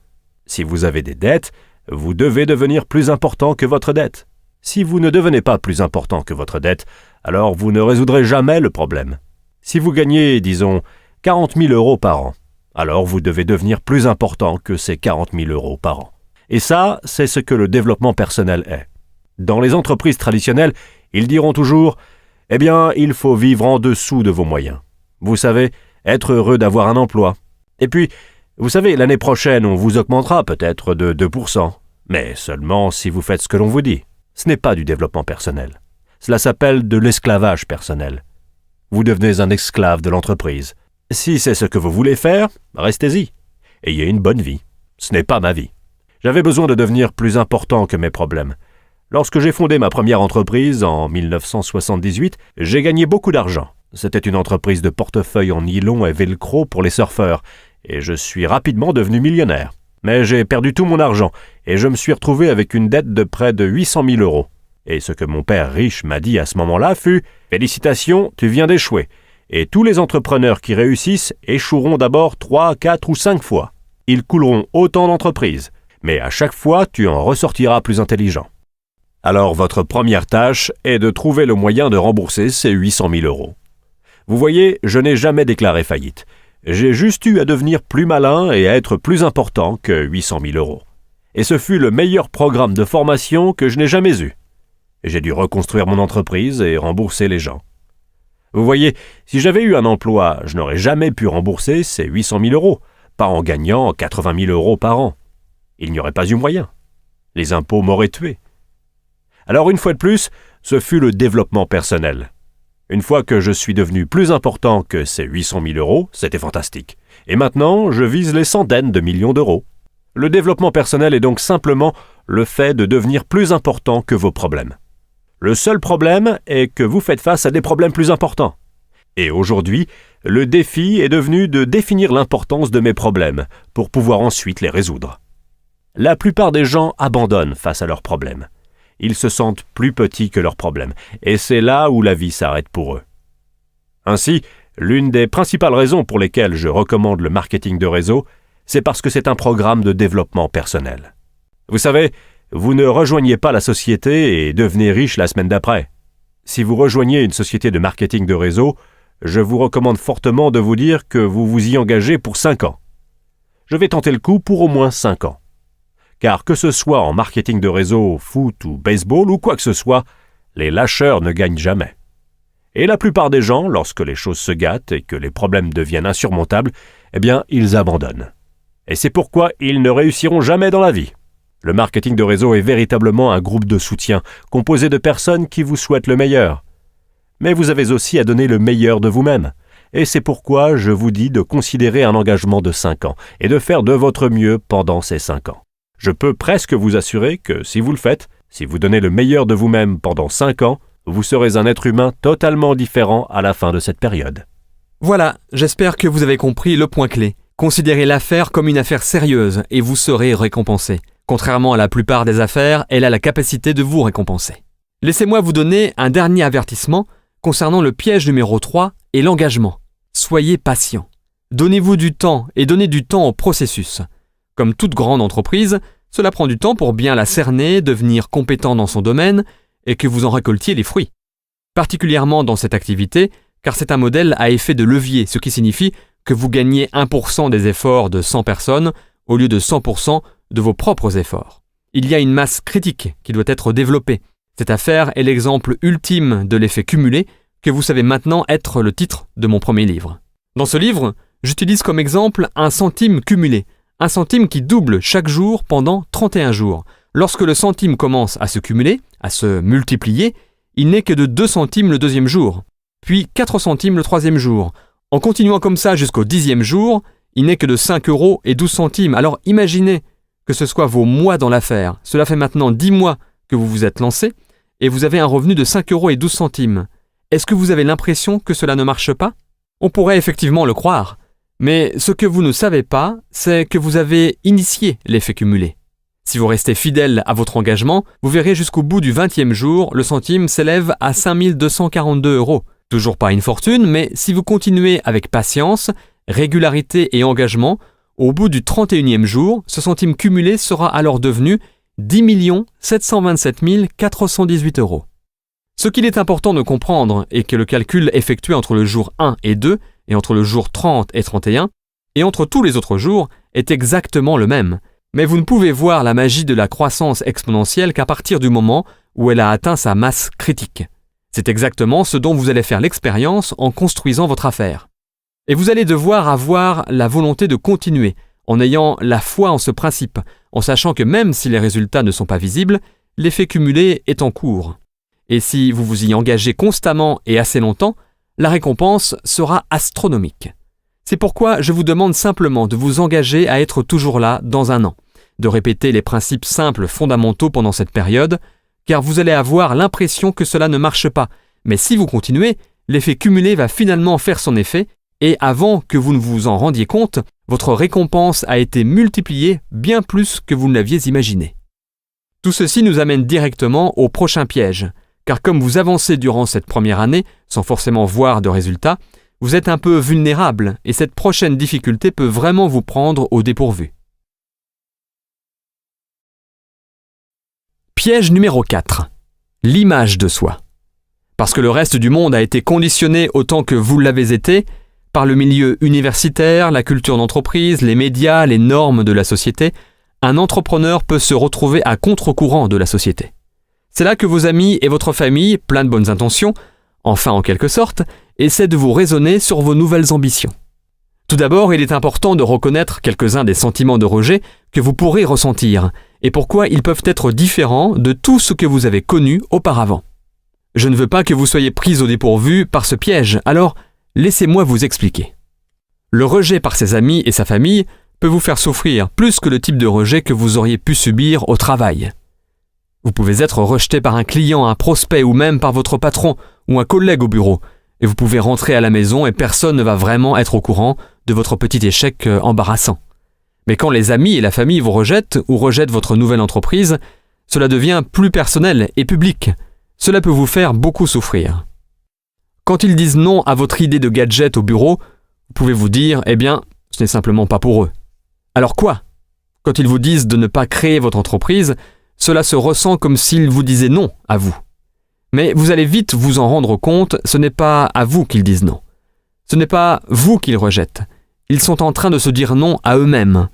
Si vous avez des dettes, vous devez devenir plus important que votre dette. Si vous ne devenez pas plus important que votre dette, alors vous ne résoudrez jamais le problème. Si vous gagnez, disons, 40 000 euros par an, alors vous devez devenir plus important que ces 40 000 euros par an. Et ça, c'est ce que le développement personnel est. Dans les entreprises traditionnelles, ils diront toujours « Eh bien, il faut vivre en dessous de vos moyens. Vous savez, être heureux d'avoir un emploi. Et puis, Vous savez, l'année prochaine, on vous augmentera peut-être de 2%, mais seulement si vous faites ce que l'on vous dit. Ce n'est pas du développement personnel. Cela s'appelle de l'esclavage personnel. Vous devenez un esclave de l'entreprise. Si c'est ce que vous voulez faire, restez-y. Ayez une bonne vie. Ce n'est pas ma vie. J'avais besoin de devenir plus important que mes problèmes. Lorsque j'ai fondé ma première entreprise en 1978, j'ai gagné beaucoup d'argent. C'était une entreprise de portefeuille en nylon et velcro pour les surfeurs, et je suis rapidement devenu millionnaire. Mais j'ai perdu tout mon argent, et je me suis retrouvé avec une dette de près de 800 000 euros. Et ce que mon père riche m'a dit à ce moment-là fut « Félicitations, tu viens d'échouer. Et tous les entrepreneurs qui réussissent échoueront d'abord 3, 4 ou 5 fois. Ils couleront autant d'entreprises, mais à chaque fois, tu en ressortiras plus intelligent. Alors votre première tâche est de trouver le moyen de rembourser ces 800 000 euros. Vous voyez, je n'ai jamais déclaré faillite. J'ai juste eu à devenir plus malin et à être plus important que 800 000 euros. Et ce fut le meilleur programme de formation que je n'ai jamais eu. J'ai dû reconstruire mon entreprise et rembourser les gens. Vous voyez, si j'avais eu un emploi, je n'aurais jamais pu rembourser ces 800 000 euros, pas en gagnant 80 000 euros par an. Il n'y aurait pas eu moyen. Les impôts m'auraient tué. Alors une fois de plus, ce fut le développement personnel. Une fois que je suis devenu plus important que ces 800 000 euros, c'était fantastique. Et maintenant, je vise les centaines de millions d'euros. Le développement personnel est donc simplement le fait de devenir plus important que vos problèmes. Le seul problème est que vous faites face à des problèmes plus importants. Et aujourd'hui, le défi est devenu de définir l'importance de mes problèmes pour pouvoir ensuite les résoudre. La plupart des gens abandonnent face à leurs problèmes. Ils se sentent plus petits que leurs problèmes, et c'est là où la vie s'arrête pour eux. Ainsi, l'une des principales raisons pour lesquelles je recommande le marketing de réseau, c'est parce que c'est un programme de développement personnel. Vous savez, vous ne rejoignez pas la société et devenez riche la semaine d'après. Si vous rejoignez une société de marketing de réseau, je vous recommande fortement de vous dire que vous vous y engagez pour 5 ans. Je vais tenter le coup pour au moins 5 ans. Car que ce soit en marketing de réseau, foot ou baseball ou quoi que ce soit, les lâcheurs ne gagnent jamais. Et la plupart des gens, lorsque les choses se gâtent et que les problèmes deviennent insurmontables, eh bien, ils abandonnent. Et c'est pourquoi ils ne réussiront jamais dans la vie. Le marketing de réseau est véritablement un groupe de soutien, composé de personnes qui vous souhaitent le meilleur. Mais vous avez aussi à donner le meilleur de vous-même. Et c'est pourquoi je vous dis de considérer un engagement de 5 ans et de faire de votre mieux pendant ces 5 ans. Je peux presque vous assurer que si vous le faites, si vous donnez le meilleur de vous-même pendant 5 ans, vous serez un être humain totalement différent à la fin de cette période. Voilà, j'espère que vous avez compris le point clé. Considérez l'affaire comme une affaire sérieuse et vous serez récompensé. Contrairement à la plupart des affaires, elle a la capacité de vous récompenser. Laissez-moi vous donner un dernier avertissement concernant le piège numéro 3 et l'engagement. Soyez patient. Donnez-vous du temps et donnez du temps au processus. Comme toute grande entreprise, cela prend du temps pour bien la cerner, devenir compétent dans son domaine et que vous en récoltiez les fruits. Particulièrement dans cette activité, car c'est un modèle à effet de levier, ce qui signifie que vous gagnez 1% des efforts de 100 personnes au lieu de 100% de vos propres efforts. Il y a une masse critique qui doit être développée. Cette affaire est l'exemple ultime de l'effet cumulé que vous savez maintenant être le titre de mon premier livre. Dans ce livre, j'utilise comme exemple un centime cumulé, un centime qui double chaque jour pendant 31 jours. Lorsque le centime commence à se cumuler, à se multiplier, il n'est que de 2 centimes le 2e jour, puis 4 centimes le 3e jour. En continuant comme ça jusqu'au 10e jour, il n'est que de 5 euros et 12 centimes. Alors imaginez que ce soit vos mois dans l'affaire. Cela fait maintenant 10 mois que vous vous êtes lancé et vous avez un revenu de 5 euros et 12 centimes. Est-ce que vous avez l'impression que cela ne marche pas ? On pourrait effectivement le croire. Mais ce que vous ne savez pas, c'est que vous avez initié l'effet cumulé. Si vous restez fidèle à votre engagement, vous verrez jusqu'au bout du 20e jour, le centime s'élève à 5 242 euros. Toujours pas une fortune, mais si vous continuez avec patience, régularité et engagement, au bout du 31e jour, ce centime cumulé sera alors devenu 10 727 418 euros. Ce qu'il est important de comprendre est que le calcul effectué entre le jour 1 et 2, et entre le jour 30 et 31, et entre tous les autres jours, est exactement le même. Mais vous ne pouvez voir la magie de la croissance exponentielle qu'à partir du moment où elle a atteint sa masse critique. C'est exactement ce dont vous allez faire l'expérience en construisant votre affaire. Et vous allez devoir avoir la volonté de continuer, en ayant la foi en ce principe, en sachant que même si les résultats ne sont pas visibles, l'effet cumulé est en cours. Et si vous vous y engagez constamment et assez longtemps, la récompense sera astronomique. C'est pourquoi je vous demande simplement de vous engager à être toujours là dans un an, de répéter les principes simples fondamentaux pendant cette période, car vous allez avoir l'impression que cela ne marche pas. Mais si vous continuez, l'effet cumulé va finalement faire son effet, et avant que vous ne vous en rendiez compte, votre récompense a été multipliée bien plus que vous ne l'aviez imaginé. Tout ceci nous amène directement au prochain piège, car comme vous avancez durant cette première année, sans forcément voir de résultats, vous êtes un peu vulnérable, et cette prochaine difficulté peut vraiment vous prendre au dépourvu. Piège numéro 4. L'image de soi. Parce que le reste du monde a été conditionné autant que vous l'avez été, par le milieu universitaire, la culture d'entreprise, les médias, les normes de la société, un entrepreneur peut se retrouver à contre-courant de la société. C'est là que vos amis et votre famille, plein de bonnes intentions, enfin en quelque sorte, essaient de vous raisonner sur vos nouvelles ambitions. Tout d'abord, il est important de reconnaître quelques-uns des sentiments de rejet que vous pourrez ressentir, et pourquoi ils peuvent être différents de tout ce que vous avez connu auparavant. Je ne veux pas que vous soyez pris au dépourvu par ce piège, alors laissez-moi vous expliquer. Le rejet par ses amis et sa famille peut vous faire souffrir plus que le type de rejet que vous auriez pu subir au travail. Vous pouvez être rejeté par un client, un prospect ou même par votre patron ou un collègue au bureau, et vous pouvez rentrer à la maison et personne ne va vraiment être au courant de votre petit échec embarrassant. Mais quand les amis et la famille vous rejettent ou rejettent votre nouvelle entreprise, cela devient plus personnel et public. Cela peut vous faire beaucoup souffrir. Quand ils disent non à votre idée de gadget au bureau, vous pouvez vous dire « Eh bien, ce n'est simplement pas pour eux ». Alors quoi ? Quand ils vous disent de ne pas créer votre entreprise, cela se ressent comme s'ils vous disaient non à vous. Mais vous allez vite vous en rendre compte, ce n'est pas à vous qu'ils disent non. Ce n'est pas vous qu'ils rejettent. Ils sont en train de se dire non à eux-mêmes.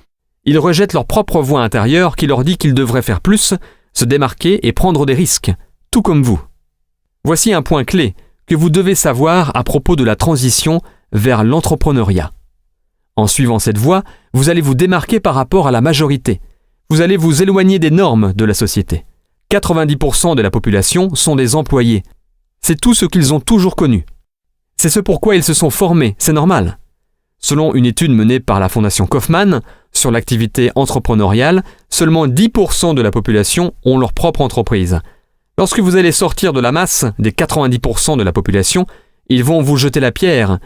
Ils rejettent leur propre voix intérieure qui leur dit qu'ils devraient faire plus, se démarquer et prendre des risques, tout comme vous. Voici un point clé que vous devez savoir à propos de la transition vers l'entrepreneuriat. En suivant cette voie, vous allez vous démarquer par rapport à la majorité. Vous allez vous éloigner des normes de la société. 90% de la population sont des employés. C'est tout ce qu'ils ont toujours connu. C'est ce pourquoi ils se sont formés, c'est normal. Selon une étude menée par la Fondation Kauffman sur l'activité entrepreneuriale, seulement 10% de la population ont leur propre entreprise. Lorsque vous allez sortir de la masse des 90% de la population, ils vont vous jeter la pierre,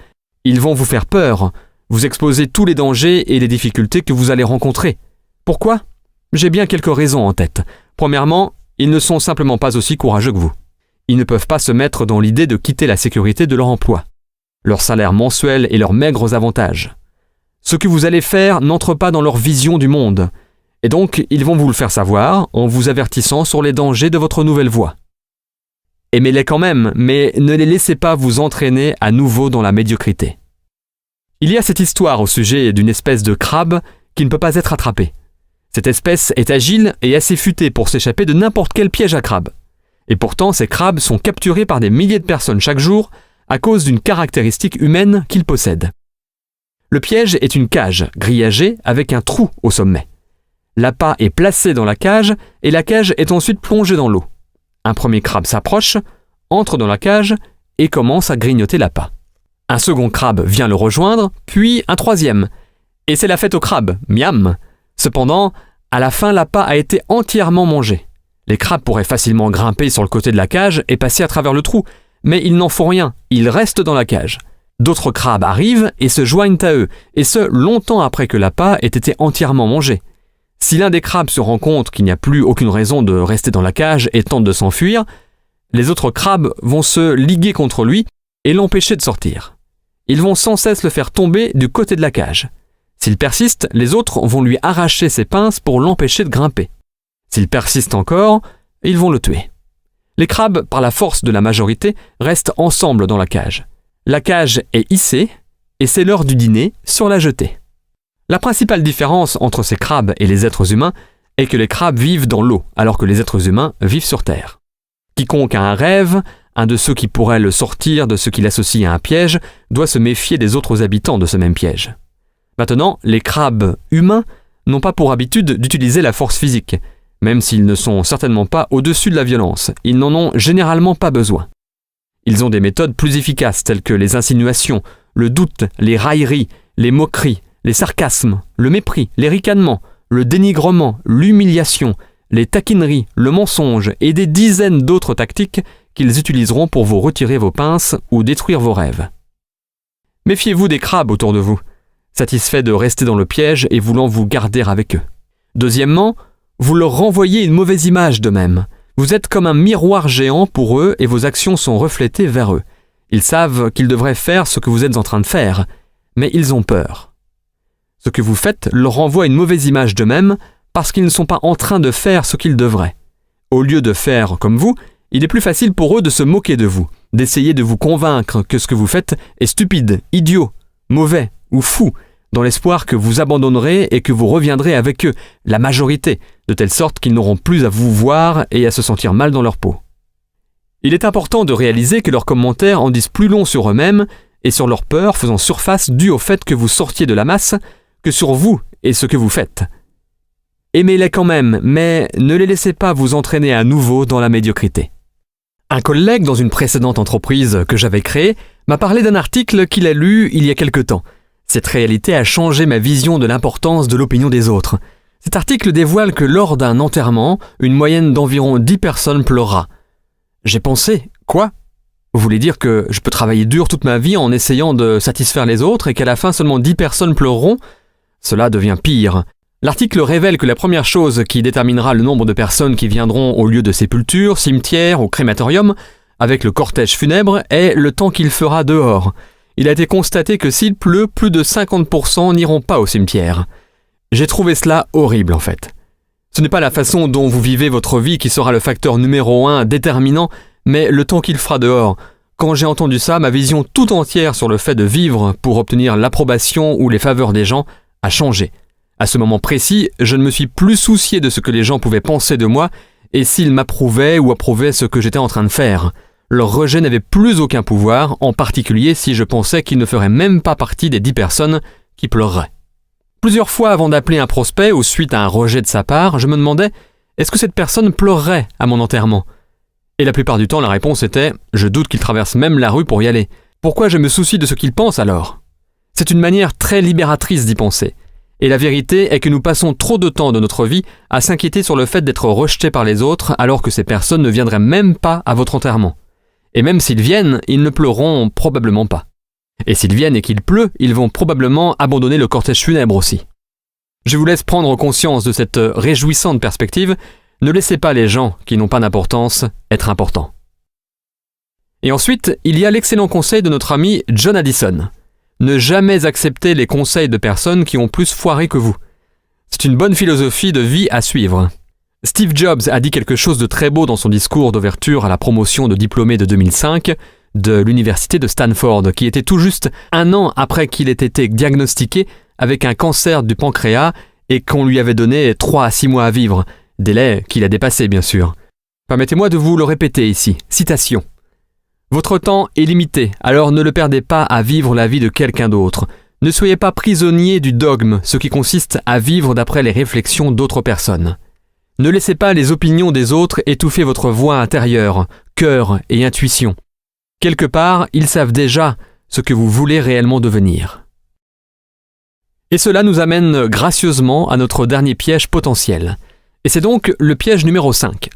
ils vont vous faire peur, vous exposer tous les dangers et les difficultés que vous allez rencontrer. Pourquoi ? J'ai bien quelques raisons en tête. Premièrement, ils ne sont simplement pas aussi courageux que vous. Ils ne peuvent pas se mettre dans l'idée de quitter la sécurité de leur emploi, leur salaire mensuel et leurs maigres avantages. Ce que vous allez faire n'entre pas dans leur vision du monde. Et donc, ils vont vous le faire savoir en vous avertissant sur les dangers de votre nouvelle voie. Aimez-les quand même, mais ne les laissez pas vous entraîner à nouveau dans la médiocrité. Il y a cette histoire au sujet d'une espèce de crabe qui ne peut pas être attrapée. Cette espèce est agile et assez futée pour s'échapper de n'importe quel piège à crabe. Et pourtant, ces crabes sont capturés par des milliers de personnes chaque jour à cause d'une caractéristique humaine qu'ils possèdent. Le piège est une cage grillagée avec un trou au sommet. L'appât est placé dans la cage et la cage est ensuite plongée dans l'eau. Un premier crabe s'approche, entre dans la cage et commence à grignoter l'appât. Un second crabe vient le rejoindre, puis un troisième. Et c'est la fête aux crabes, miam. Cependant, à la fin, l'appât a été entièrement mangé. Les crabes pourraient facilement grimper sur le côté de la cage et passer à travers le trou, mais ils n'en font rien, ils restent dans la cage. D'autres crabes arrivent et se joignent à eux, et ce, longtemps après que l'appât ait été entièrement mangé. Si l'un des crabes se rend compte qu'il n'y a plus aucune raison de rester dans la cage et tente de s'enfuir, les autres crabes vont se liguer contre lui et l'empêcher de sortir. Ils vont sans cesse le faire tomber du côté de la cage. S'il persiste, les autres vont lui arracher ses pinces pour l'empêcher de grimper. S'il persiste encore, ils vont le tuer. Les crabes, par la force de la majorité, restent ensemble dans la cage. La cage est hissée et c'est l'heure du dîner sur la jetée. La principale différence entre ces crabes et les êtres humains est que les crabes vivent dans l'eau alors que les êtres humains vivent sur Terre. Quiconque a un rêve, un de ceux qui pourraient le sortir de ce qu'il associe à un piège, doit se méfier des autres habitants de ce même piège. Maintenant, les crabes humains n'ont pas pour habitude d'utiliser la force physique. Même s'ils ne sont certainement pas au-dessus de la violence, ils n'en ont généralement pas besoin. Ils ont des méthodes plus efficaces telles que les insinuations, le doute, les railleries, les moqueries, les sarcasmes, le mépris, les ricanements, le dénigrement, l'humiliation, les taquineries, le mensonge et des dizaines d'autres tactiques qu'ils utiliseront pour vous retirer vos pinces ou détruire vos rêves. Méfiez-vous des crabes autour de vous, satisfaits de rester dans le piège et voulant vous garder avec eux. Deuxièmement, vous leur renvoyez une mauvaise image d'eux-mêmes. Vous êtes comme un miroir géant pour eux et vos actions sont reflétées vers eux. Ils savent qu'ils devraient faire ce que vous êtes en train de faire, mais ils ont peur. Ce que vous faites leur renvoie une mauvaise image d'eux-mêmes parce qu'ils ne sont pas en train de faire ce qu'ils devraient. Au lieu de faire comme vous, il est plus facile pour eux de se moquer de vous, d'essayer de vous convaincre que ce que vous faites est stupide, idiot, mauvais ou fou, dans l'espoir que vous abandonnerez et que vous reviendrez avec eux, la majorité, de telle sorte qu'ils n'auront plus à vous voir et à se sentir mal dans leur peau. Il est important de réaliser que leurs commentaires en disent plus long sur eux-mêmes et sur leurs peurs faisant surface dues au fait que vous sortiez de la masse que sur vous et ce que vous faites. Aimez-les quand même, mais ne les laissez pas vous entraîner à nouveau dans la médiocrité. Un collègue dans une précédente entreprise que j'avais créée m'a parlé d'un article qu'il a lu il y a quelque temps. Cette réalité a changé ma vision de l'importance de l'opinion des autres. Cet article dévoile que lors d'un enterrement, une moyenne d'environ 10 personnes pleurera. J'ai pensé, quoi ? Vous voulez dire que je peux travailler dur toute ma vie en essayant de satisfaire les autres et qu'à la fin seulement 10 personnes pleureront ? Cela devient pire. L'article révèle que la première chose qui déterminera le nombre de personnes qui viendront au lieu de sépulture, cimetière ou crématorium, avec le cortège funèbre, est le temps qu'il fera dehors. Il a été constaté que s'il pleut, plus de 50% n'iront pas au cimetière. J'ai trouvé cela horrible en fait. Ce n'est pas la façon dont vous vivez votre vie qui sera le facteur numéro 1 déterminant, mais le temps qu'il fera dehors. Quand j'ai entendu ça, ma vision tout entière sur le fait de vivre pour obtenir l'approbation ou les faveurs des gens a changé. À ce moment précis, je ne me suis plus soucié de ce que les gens pouvaient penser de moi et s'ils m'approuvaient ou approuvaient ce que j'étais en train de faire. Leur rejet n'avait plus aucun pouvoir, en particulier si je pensais qu'ils ne feraient même pas partie des 10 personnes qui pleureraient. Plusieurs fois avant d'appeler un prospect ou suite à un rejet de sa part, je me demandais « Est-ce que cette personne pleurerait à mon enterrement ?» Et la plupart du temps, la réponse était « Je doute qu'il traverse même la rue pour y aller. Pourquoi je me soucie de ce qu'il pense alors ?» C'est une manière très libératrice d'y penser. Et la vérité est que nous passons trop de temps de notre vie à s'inquiéter sur le fait d'être rejetés par les autres alors que ces personnes ne viendraient même pas à votre enterrement. Et même s'ils viennent, ils ne pleureront probablement pas. Et s'ils viennent et qu'il pleut, ils vont probablement abandonner le cortège funèbre aussi. Je vous laisse prendre conscience de cette réjouissante perspective. Ne laissez pas les gens qui n'ont pas d'importance être importants. Et ensuite, il y a l'excellent conseil de notre ami John Addison. Ne jamais accepter les conseils de personnes qui ont plus foiré que vous. C'est une bonne philosophie de vie à suivre. Steve Jobs a dit quelque chose de très beau dans son discours d'ouverture à la promotion de diplômés de 2005 de l'université de Stanford, qui était tout juste 1 an après qu'il ait été diagnostiqué avec un cancer du pancréas et qu'on lui avait donné 3 à 6 mois à vivre, délai qu'il a dépassé bien sûr. Permettez-moi de vous le répéter ici, citation. « Votre temps est limité, alors ne le perdez pas à vivre la vie de quelqu'un d'autre. Ne soyez pas prisonnier du dogme, ce qui consiste à vivre d'après les réflexions d'autres personnes. Ne laissez pas les opinions des autres étouffer votre voix intérieure, cœur et intuition. Quelque part, ils savent déjà ce que vous voulez réellement devenir. » Et cela nous amène gracieusement à notre dernier piège potentiel. Et c'est donc le piège numéro 5.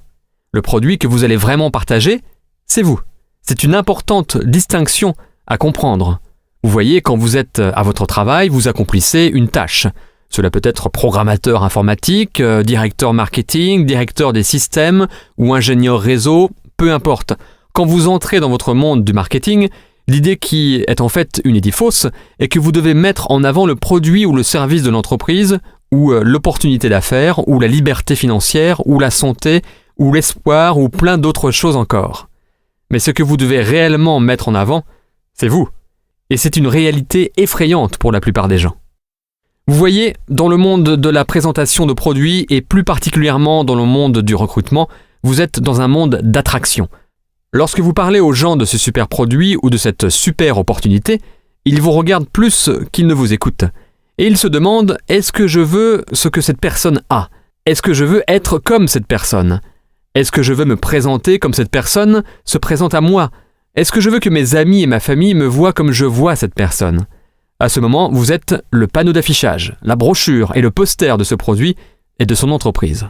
Le produit que vous allez vraiment partager, c'est vous. C'est une importante distinction à comprendre. Vous voyez, quand vous êtes à votre travail, vous accomplissez une tâche. Cela peut être programmateur informatique, directeur marketing, directeur des systèmes ou ingénieur réseau, peu importe. Quand vous entrez dans votre monde du marketing, l'idée qui est en fait une idée fausse est que vous devez mettre en avant le produit ou le service de l'entreprise, ou l'opportunité d'affaires, ou la liberté financière, ou la santé, ou l'espoir, ou plein d'autres choses encore. Mais ce que vous devez réellement mettre en avant, c'est vous. Et c'est une réalité effrayante pour la plupart des gens. Vous voyez, dans le monde de la présentation de produits, et plus particulièrement dans le monde du recrutement, vous êtes dans un monde d'attraction. Lorsque vous parlez aux gens de ce super produit ou de cette super opportunité, ils vous regardent plus qu'ils ne vous écoutent. et il se demande « Est-ce que je veux ce que cette personne a ? Est-ce que je veux être comme cette personne ? Est-ce que je veux me présenter comme cette personne se présente à moi ? Est-ce que je veux que mes amis et ma famille me voient comme je vois cette personne ? » À ce moment, vous êtes le panneau d'affichage, la brochure et le poster de ce produit et de son entreprise.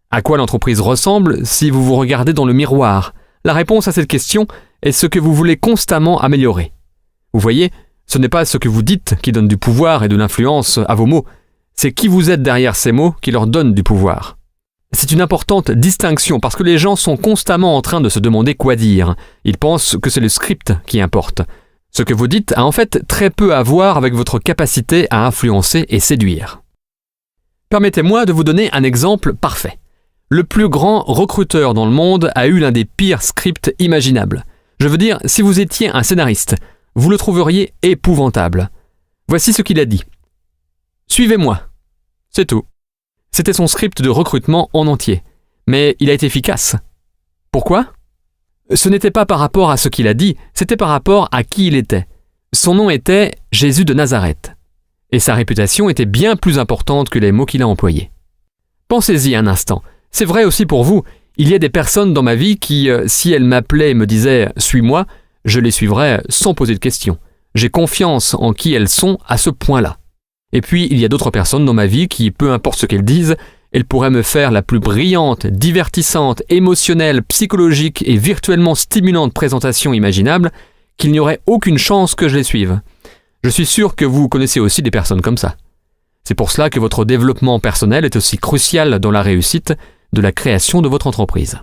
À quoi l'entreprise ressemble si vous vous regardez dans le miroir ? La réponse à cette question est ce que vous voulez constamment améliorer. Vous voyez, ce n'est pas ce que vous dites qui donne du pouvoir et de l'influence à vos mots, c'est qui vous êtes derrière ces mots qui leur donne du pouvoir. C'est une importante distinction parce que les gens sont constamment en train de se demander quoi dire. Ils pensent que c'est le script qui importe. Ce que vous dites a en fait très peu à voir avec votre capacité à influencer et séduire. Permettez-moi de vous donner un exemple parfait. Le plus grand recruteur dans le monde a eu l'un des pires scripts imaginables. Je veux dire, si vous étiez un scénariste, vous le trouveriez épouvantable. Voici ce qu'il a dit. « Suivez-moi. » C'est tout. C'était son script de recrutement en entier. Mais il a été efficace. Pourquoi ? Ce n'était pas par rapport à ce qu'il a dit, c'était par rapport à qui il était. Son nom était Jésus de Nazareth. Et sa réputation était bien plus importante que les mots qu'il a employés. Pensez-y un instant. C'est vrai aussi pour vous. Il y a des personnes dans ma vie qui, si elles m'appelaient et me disaient « suis-moi », je les suivrais sans poser de questions. J'ai confiance en qui elles sont à ce point-là. Et puis, il y a d'autres personnes dans ma vie qui, peu importe ce qu'elles disent, elles pourraient me faire la plus brillante, divertissante, émotionnelle, psychologique et virtuellement stimulante présentation imaginable, qu'il n'y aurait aucune chance que je les suive. Je suis sûr que vous connaissez aussi des personnes comme ça. C'est pour cela que votre développement personnel est aussi crucial dans la réussite de la création de votre entreprise.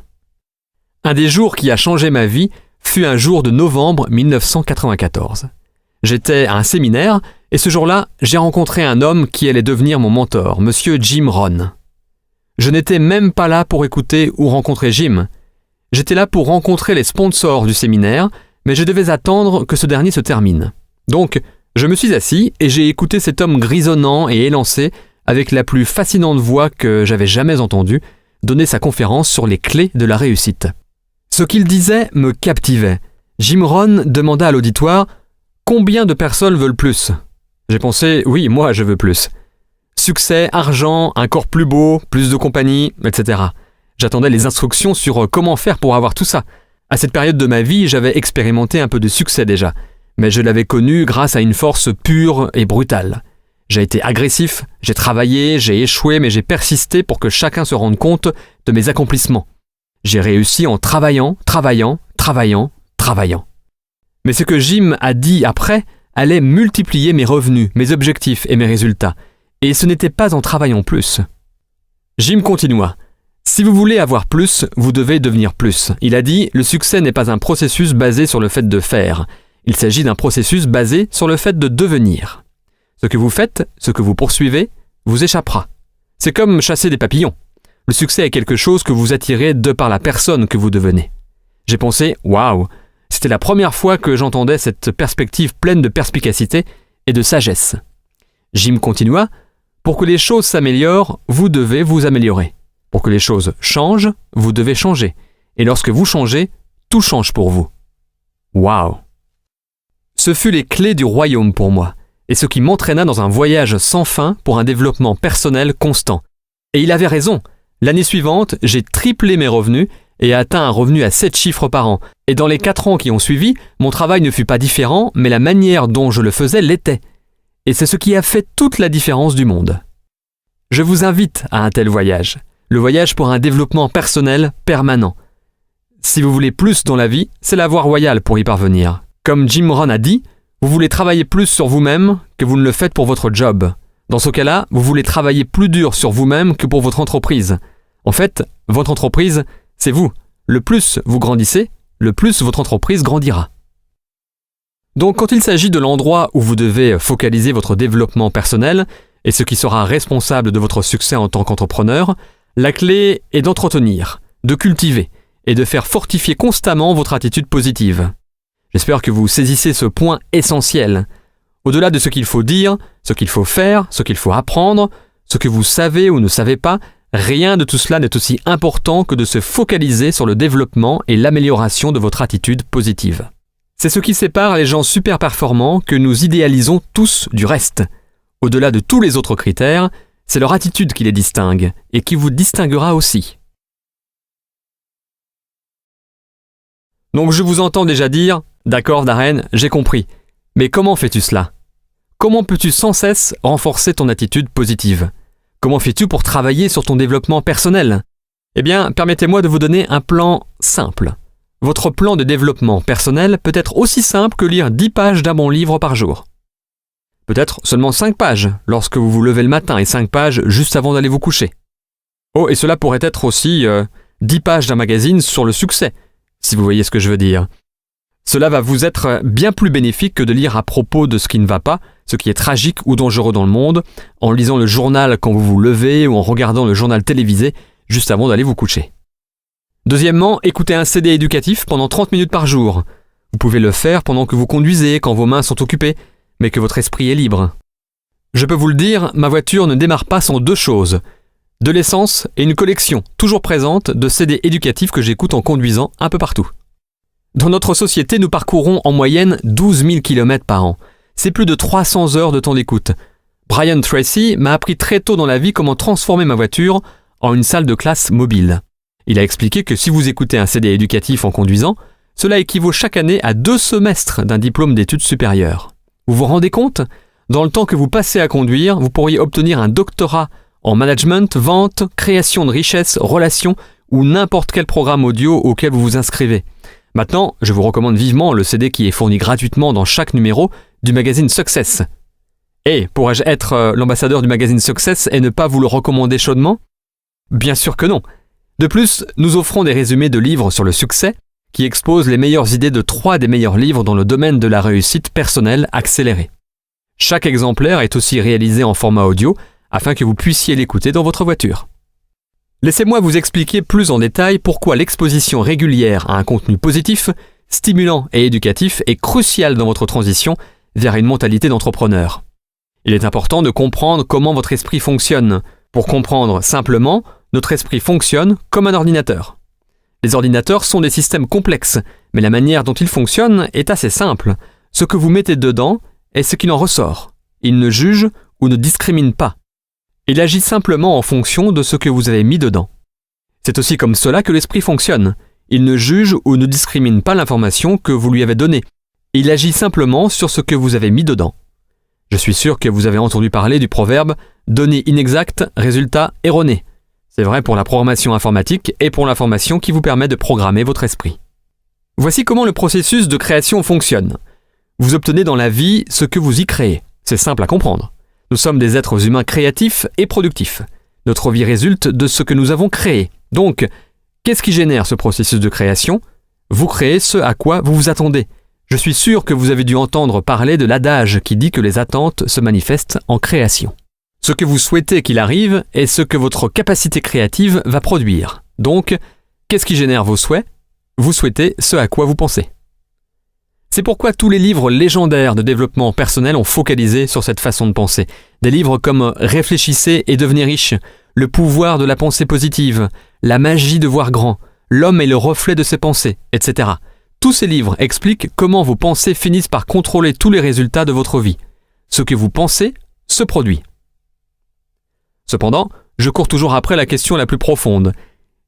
Un des jours qui a changé ma vie fut un jour de novembre 1994. J'étais à un séminaire et ce jour-là, j'ai rencontré un homme qui allait devenir mon mentor, Monsieur Jim Rohn. Je n'étais même pas là pour écouter ou rencontrer Jim. J'étais là pour rencontrer les sponsors du séminaire, mais je devais attendre que ce dernier se termine. Donc, je me suis assis et j'ai écouté cet homme grisonnant et élancé, avec la plus fascinante voix que j'avais jamais entendue, donner sa conférence sur les clés de la réussite. Ce qu'il disait me captivait. Jim Rohn demanda à l'auditoire « Combien de personnes veulent plus ?» J'ai pensé « Oui, moi je veux plus. » Succès, argent, un corps plus beau, plus de compagnie, etc. J'attendais les instructions sur comment faire pour avoir tout ça. À cette période de ma vie, j'avais expérimenté un peu de succès déjà, mais je l'avais connu grâce à une force pure et brutale. J'ai été agressif, j'ai travaillé, j'ai échoué, mais j'ai persisté pour que chacun se rende compte de mes accomplissements. J'ai réussi en travaillant. Mais ce que Jim a dit après allait multiplier mes revenus, mes objectifs et mes résultats. Et ce n'était pas en travaillant plus. Jim continua. Si vous voulez avoir plus, vous devez devenir plus. Il a dit, le succès n'est pas un processus basé sur le fait de faire. Il s'agit d'un processus basé sur le fait de devenir. Ce que vous faites, ce que vous poursuivez, vous échappera. C'est comme chasser des papillons. Le succès est quelque chose que vous attirez de par la personne que vous devenez. J'ai pensé, waouh, c'était la première fois que j'entendais cette perspective pleine de perspicacité et de sagesse. Jim continua, pour que les choses s'améliorent, vous devez vous améliorer. Pour que les choses changent, vous devez changer. Et lorsque vous changez, tout change pour vous. Waouh! Ce fut les clés du royaume pour moi, et ce qui m'entraîna dans un voyage sans fin pour un développement personnel constant. Et il avait raison. L'année suivante, j'ai triplé mes revenus et atteint un revenu à 7 chiffres par an. Et dans les 4 ans qui ont suivi, mon travail ne fut pas différent, mais la manière dont je le faisais l'était. Et c'est ce qui a fait toute la différence du monde. Je vous invite à un tel voyage. Le voyage pour un développement personnel permanent. Si vous voulez plus dans la vie, c'est la voie royale pour y parvenir. Comme Jim Rohn a dit, vous voulez travailler plus sur vous-même que vous ne le faites pour votre job. Dans ce cas-là, vous voulez travailler plus dur sur vous-même que pour votre entreprise. En fait, votre entreprise, c'est vous. Le plus vous grandissez, le plus votre entreprise grandira. Donc quand il s'agit de l'endroit où vous devez focaliser votre développement personnel et ce qui sera responsable de votre succès en tant qu'entrepreneur, la clé est d'entretenir, de cultiver et de faire fortifier constamment votre attitude positive. J'espère que vous saisissez ce point essentiel. Au-delà de ce qu'il faut dire, ce qu'il faut faire, ce qu'il faut apprendre, ce que vous savez ou ne savez pas, rien de tout cela n'est aussi important que de se focaliser sur le développement et l'amélioration de votre attitude positive. C'est ce qui sépare les gens super performants que nous idéalisons tous du reste. Au-delà de tous les autres critères, c'est leur attitude qui les distingue et qui vous distinguera aussi. Donc je vous entends déjà dire « D'accord Darren, j'ai compris. Mais comment fais-tu cela ? Comment peux-tu sans cesse renforcer ton attitude positive ? Comment fais-tu pour travailler sur ton développement personnel ? » Eh bien, permettez-moi de vous donner un plan simple. Votre plan de développement personnel peut être aussi simple que lire 10 pages d'un bon livre par jour. Peut-être seulement 5 pages lorsque vous vous levez le matin et 5 pages juste avant d'aller vous coucher. Oh, et cela pourrait être aussi 10 pages d'un magazine sur le succès, si vous voyez ce que je veux dire. Cela va vous être bien plus bénéfique que de lire à propos de ce qui ne va pas, ce qui est tragique ou dangereux dans le monde, en lisant le journal quand vous vous levez ou en regardant le journal télévisé juste avant d'aller vous coucher. Deuxièmement, écoutez un CD éducatif pendant 30 minutes par jour. Vous pouvez le faire pendant que vous conduisez, quand vos mains sont occupées, mais que votre esprit est libre. Je peux vous le dire, ma voiture ne démarre pas sans 2 choses. De l'essence et une collection, toujours présente, de CD éducatifs que j'écoute en conduisant un peu partout. Dans notre société, nous parcourons en moyenne 12 000 km par an. C'est plus de 300 heures de temps d'écoute. Brian Tracy m'a appris très tôt dans la vie comment transformer ma voiture en une salle de classe mobile. Il a expliqué que si vous écoutez un CD éducatif en conduisant, cela équivaut chaque année à 2 semestres d'un diplôme d'études supérieures. Vous vous rendez compte ? Dans le temps que vous passez à conduire, vous pourriez obtenir un doctorat en management, vente, création de richesses, relations ou n'importe quel programme audio auquel vous vous inscrivez. Maintenant, je vous recommande vivement le CD qui est fourni gratuitement dans chaque numéro du magazine Success. Et pourrais-je être l'ambassadeur du magazine Success et ne pas vous le recommander chaudement ? Bien sûr que non. De plus, nous offrons des résumés de livres sur le succès qui exposent les meilleures idées de 3 des meilleurs livres dans le domaine de la réussite personnelle accélérée. Chaque exemplaire est aussi réalisé en format audio afin que vous puissiez l'écouter dans votre voiture. Laissez-moi vous expliquer plus en détail pourquoi l'exposition régulière à un contenu positif, stimulant et éducatif est cruciale dans votre transition vers une mentalité d'entrepreneur. Il est important de comprendre comment votre esprit fonctionne. Pour comprendre simplement, notre esprit fonctionne comme un ordinateur. Les ordinateurs sont des systèmes complexes, mais la manière dont ils fonctionnent est assez simple. Ce que vous mettez dedans est ce qu'il en ressort. Il ne juge ou ne discrimine pas. Il agit simplement en fonction de ce que vous avez mis dedans. C'est aussi comme cela que l'esprit fonctionne. Il ne juge ou ne discrimine pas l'information que vous lui avez donnée. Il agit simplement sur ce que vous avez mis dedans. Je suis sûr que vous avez entendu parler du proverbe « données inexactes, résultats erronés ». C'est vrai pour la programmation informatique et pour l'information qui vous permet de programmer votre esprit. Voici comment le processus de création fonctionne. Vous obtenez dans la vie ce que vous y créez. C'est simple à comprendre. Nous sommes des êtres humains créatifs et productifs. Notre vie résulte de ce que nous avons créé. Donc, qu'est-ce qui génère ce processus de création ? Vous créez ce à quoi vous vous attendez. Je suis sûr que vous avez dû entendre parler de l'adage qui dit que les attentes se manifestent en création. Ce que vous souhaitez qu'il arrive est ce que votre capacité créative va produire. Donc, qu'est-ce qui génère vos souhaits ? Vous souhaitez ce à quoi vous pensez. C'est pourquoi tous les livres légendaires de développement personnel ont focalisé sur cette façon de penser. Des livres comme « Réfléchissez et devenez riche »,« Le pouvoir de la pensée positive »,« La magie de voir grand »,« L'homme est le reflet de ses pensées », etc. Tous ces livres expliquent comment vos pensées finissent par contrôler tous les résultats de votre vie. Ce que vous pensez se produit. Cependant, je cours toujours après la question la plus profonde.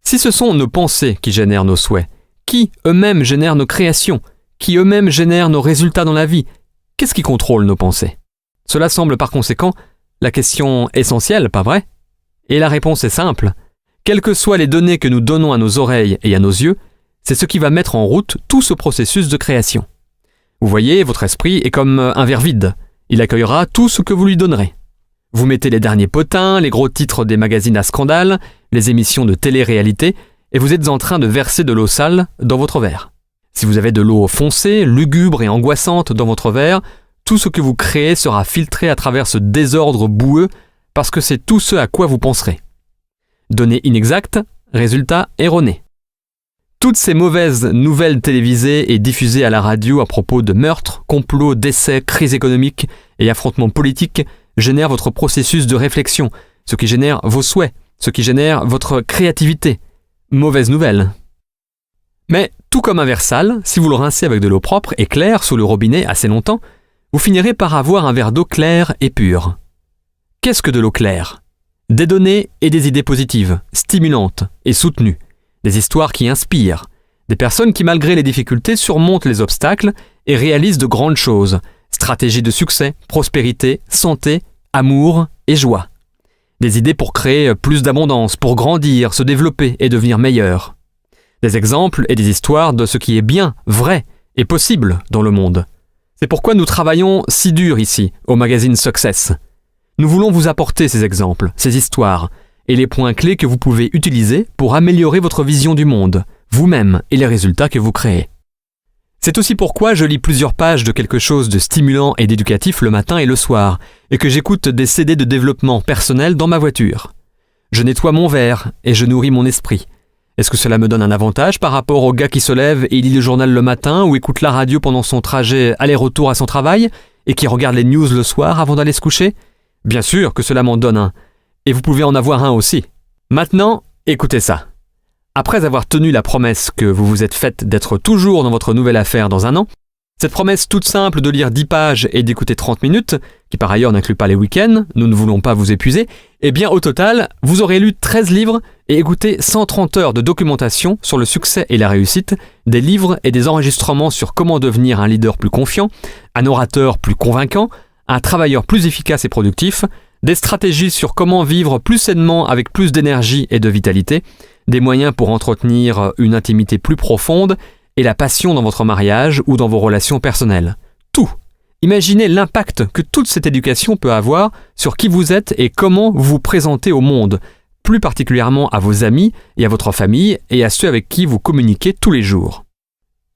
Si ce sont nos pensées qui génèrent nos souhaits, qui eux-mêmes génèrent nos créations, qui eux-mêmes génèrent nos résultats dans la vie, qu'est-ce qui contrôle nos pensées ? Cela semble par conséquent la question essentielle, pas vrai ? Et la réponse est simple. Quelles que soient les données que nous donnons à nos oreilles et à nos yeux, c'est ce qui va mettre en route tout ce processus de création. Vous voyez, votre esprit est comme un verre vide. Il accueillera tout ce que vous lui donnerez. Vous mettez les derniers potins, les gros titres des magazines à scandale, les émissions de télé-réalité, et vous êtes en train de verser de l'eau sale dans votre verre. Si vous avez de l'eau foncée, lugubre et angoissante dans votre verre, tout ce que vous créez sera filtré à travers ce désordre boueux parce que c'est tout ce à quoi vous penserez. Données inexactes, résultats erronés. Toutes ces mauvaises nouvelles télévisées et diffusées à la radio à propos de meurtres, complots, décès, crises économiques et affrontements politiques génèrent votre processus de réflexion, ce qui génère vos souhaits, ce qui génère votre créativité. Mauvaise nouvelle. Mais tout comme un verre sale, si vous le rincez avec de l'eau propre et claire sous le robinet assez longtemps, vous finirez par avoir un verre d'eau claire et pure. Qu'est-ce que de l'eau claire ? Des données et des idées positives, stimulantes et soutenues. Des histoires qui inspirent. Des personnes qui, malgré les difficultés, surmontent les obstacles et réalisent de grandes choses. Stratégies de succès, prospérité, santé, amour et joie. Des idées pour créer plus d'abondance, pour grandir, se développer et devenir meilleur. Des exemples et des histoires de ce qui est bien, vrai et possible dans le monde. C'est pourquoi nous travaillons si dur ici, au magazine Success. Nous voulons vous apporter ces exemples, ces histoires, et les points clés que vous pouvez utiliser pour améliorer votre vision du monde, vous-même et les résultats que vous créez. C'est aussi pourquoi je lis plusieurs pages de quelque chose de stimulant et d'éducatif le matin et le soir, et que j'écoute des CD de développement personnel dans ma voiture. Je nettoie mon verre et je nourris mon esprit. Est-ce que cela me donne un avantage par rapport au gars qui se lève et lit le journal le matin ou écoute la radio pendant son trajet aller-retour à son travail et qui regarde les news le soir avant d'aller se coucher ? Bien sûr que cela m'en donne un. Et vous pouvez en avoir un aussi. Maintenant, écoutez ça. Après avoir tenu la promesse que vous vous êtes faite d'être toujours dans votre nouvelle affaire dans un an, cette promesse toute simple de lire 10 pages et d'écouter 30 minutes, qui par ailleurs n'inclut pas les week-ends, nous ne voulons pas vous épuiser, eh bien au total, vous aurez lu 13 livres et écouté 130 heures de documentation sur le succès et la réussite, des livres et des enregistrements sur comment devenir un leader plus confiant, un orateur plus convaincant, un travailleur plus efficace et productif, des stratégies sur comment vivre plus sainement avec plus d'énergie et de vitalité, des moyens pour entretenir une intimité plus profonde et la passion dans votre mariage ou dans vos relations personnelles. Tout. Imaginez l'impact que toute cette éducation peut avoir sur qui vous êtes et comment vous vous présentez au monde, plus particulièrement à vos amis et à votre famille et à ceux avec qui vous communiquez tous les jours.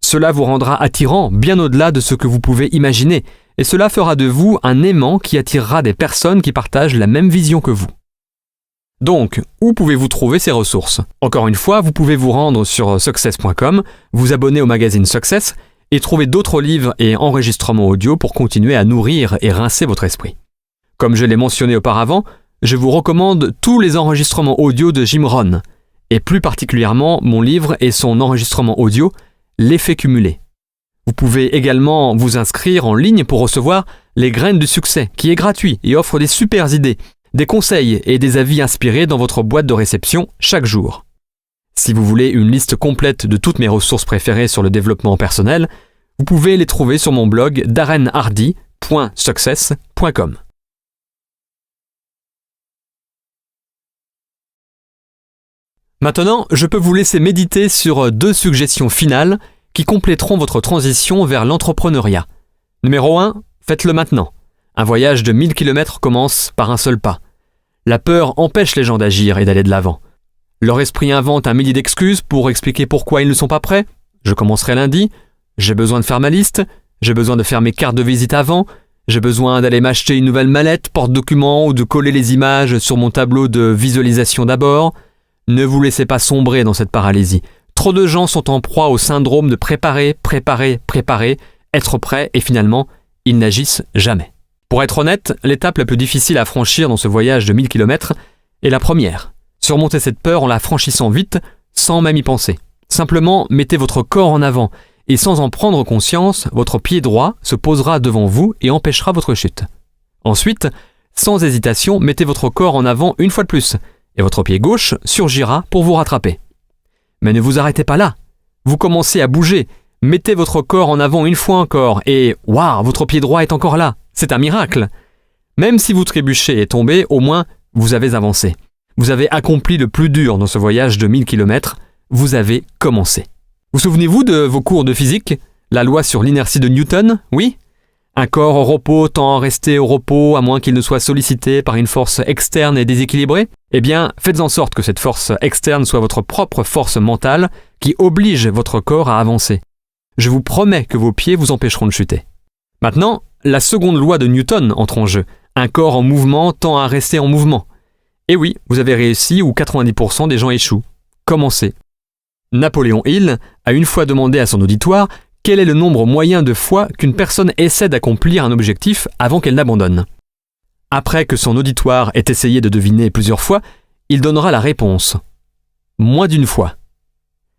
Cela vous rendra attirant bien au-delà de ce que vous pouvez imaginer, et cela fera de vous un aimant qui attirera des personnes qui partagent la même vision que vous. Donc, où pouvez-vous trouver ces ressources ? Encore une fois, vous pouvez vous rendre sur success.com, vous abonner au magazine Success et trouver d'autres livres et enregistrements audio pour continuer à nourrir et rincer votre esprit. Comme je l'ai mentionné auparavant, je vous recommande tous les enregistrements audio de Jim Rohn, et plus particulièrement mon livre et son enregistrement audio, L'effet cumulé. Vous pouvez également vous inscrire en ligne pour recevoir Les graines du succès, qui est gratuit et offre des super idées, des conseils et des avis inspirés dans votre boîte de réception chaque jour. Si vous voulez une liste complète de toutes mes ressources préférées sur le développement personnel, vous pouvez les trouver sur mon blog darrenhardy.success.com. Maintenant, je peux vous laisser méditer sur 2 suggestions finales qui compléteront votre transition vers l'entrepreneuriat. Numéro 1, faites-le maintenant. Un voyage de 1000 km commence par un seul pas. La peur empêche les gens d'agir et d'aller de l'avant. Leur esprit invente un millier d'excuses pour expliquer pourquoi ils ne sont pas prêts. Je commencerai lundi. J'ai besoin de faire ma liste. J'ai besoin de faire mes cartes de visite avant. J'ai besoin d'aller m'acheter une nouvelle mallette, porte-documents ou de coller les images sur mon tableau de visualisation d'abord. Ne vous laissez pas sombrer dans cette paralysie. Trop de gens sont en proie au syndrome de préparer, être prêt et finalement, ils n'agissent jamais. Pour être honnête, l'étape la plus difficile à franchir dans ce voyage de 1000 km est la première. Surmontez cette peur en la franchissant vite, sans même y penser. Simplement, mettez votre corps en avant et sans en prendre conscience, votre pied droit se posera devant vous et empêchera votre chute. Ensuite, sans hésitation, mettez votre corps en avant une fois de plus et votre pied gauche surgira pour vous rattraper. Mais ne vous arrêtez pas là. Vous commencez à bouger. Mettez votre corps en avant une fois encore et waouh, votre pied droit est encore là. C'est un miracle. Même si vous trébuchez et tombez, au moins, vous avez avancé. Vous avez accompli le plus dur dans ce voyage de 1000 km. Vous avez commencé. Vous souvenez-vous de vos cours de physique ? La loi sur l'inertie de Newton, oui ? Un corps au repos tend à rester au repos à moins qu'il ne soit sollicité par une force externe et déséquilibrée ? Eh bien, faites en sorte que cette force externe soit votre propre force mentale qui oblige votre corps à avancer. Je vous promets que vos pieds vous empêcheront de chuter. Maintenant, la seconde loi de Newton entre en jeu. Un corps en mouvement tend à rester en mouvement. Et oui, vous avez réussi où 90% des gens échouent. Commencez. Napoléon Hill a une fois demandé à son auditoire quel est le nombre moyen de fois qu'une personne essaie d'accomplir un objectif avant qu'elle n'abandonne. Après que son auditoire ait essayé de deviner plusieurs fois, il donnera la réponse. Moins d'une fois.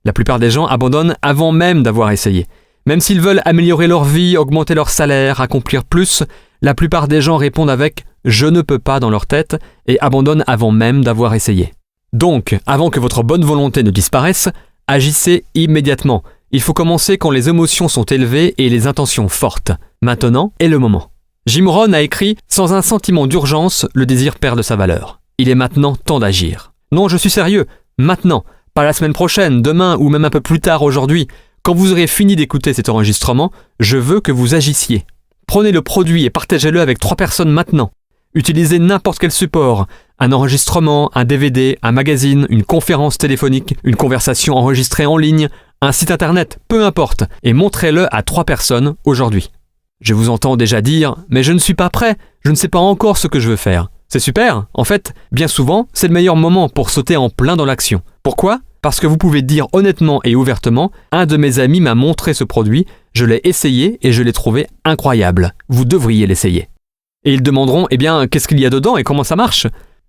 La plupart des gens abandonnent avant même d'avoir essayé. Même s'ils veulent améliorer leur vie, augmenter leur salaire, accomplir plus, la plupart des gens répondent avec « je ne peux pas » dans leur tête et abandonnent avant même d'avoir essayé. Donc, avant que votre bonne volonté ne disparaisse, agissez immédiatement. Il faut commencer quand les émotions sont élevées et les intentions fortes. Maintenant est le moment. Jim Rohn a écrit « Sans un sentiment d'urgence, le désir perd de sa valeur. Il est maintenant temps d'agir. » Non, je suis sérieux. Maintenant. Pas la semaine prochaine, demain ou même un peu plus tard aujourd'hui. Quand vous aurez fini d'écouter cet enregistrement, je veux que vous agissiez. Prenez le produit et partagez-le avec 3 personnes maintenant. Utilisez n'importe quel support, un enregistrement, un DVD, un magazine, une conférence téléphonique, une conversation enregistrée en ligne, un site internet, peu importe, et montrez-le à 3 personnes aujourd'hui. Je vous entends déjà dire « mais je ne suis pas prêt, je ne sais pas encore ce que je veux faire ». C'est super, en fait, bien souvent, c'est le meilleur moment pour sauter en plein dans l'action. Pourquoi ? Parce que vous pouvez dire honnêtement et ouvertement « un de mes amis m'a montré ce produit, je l'ai essayé et je l'ai trouvé incroyable. Vous devriez l'essayer. » Et ils demanderont « eh bien, qu'est-ce qu'il y a dedans et comment ça marche ?»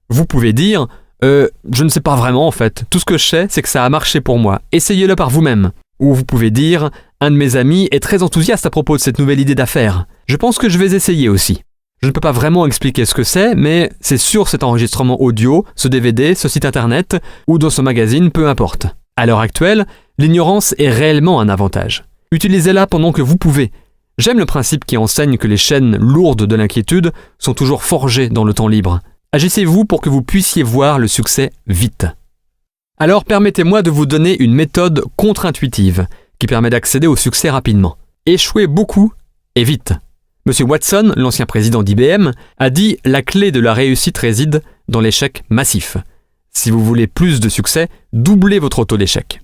Vous pouvez dire « je ne sais pas vraiment en fait. Tout ce que je sais, c'est que ça a marché pour moi. Essayez-le par vous-même. » Ou vous pouvez dire « un de mes amis est très enthousiaste à propos de cette nouvelle idée d'affaires. Je pense que je vais essayer aussi. » Je ne peux pas vraiment expliquer ce que c'est, mais c'est sur cet enregistrement audio, ce DVD, ce site internet, ou dans ce magazine, peu importe. À l'heure actuelle, l'ignorance est réellement un avantage. Utilisez-la pendant que vous pouvez. J'aime le principe qui enseigne que les chaînes lourdes de l'inquiétude sont toujours forgées dans le temps libre. Agissez-vous pour que vous puissiez voir le succès vite. Alors permettez-moi de vous donner une méthode contre-intuitive qui permet d'accéder au succès rapidement. Échouez beaucoup et vite. Monsieur Watson, l'ancien président d'IBM, a dit « la clé de la réussite réside dans l'échec massif ». Si vous voulez plus de succès, doublez votre taux d'échec.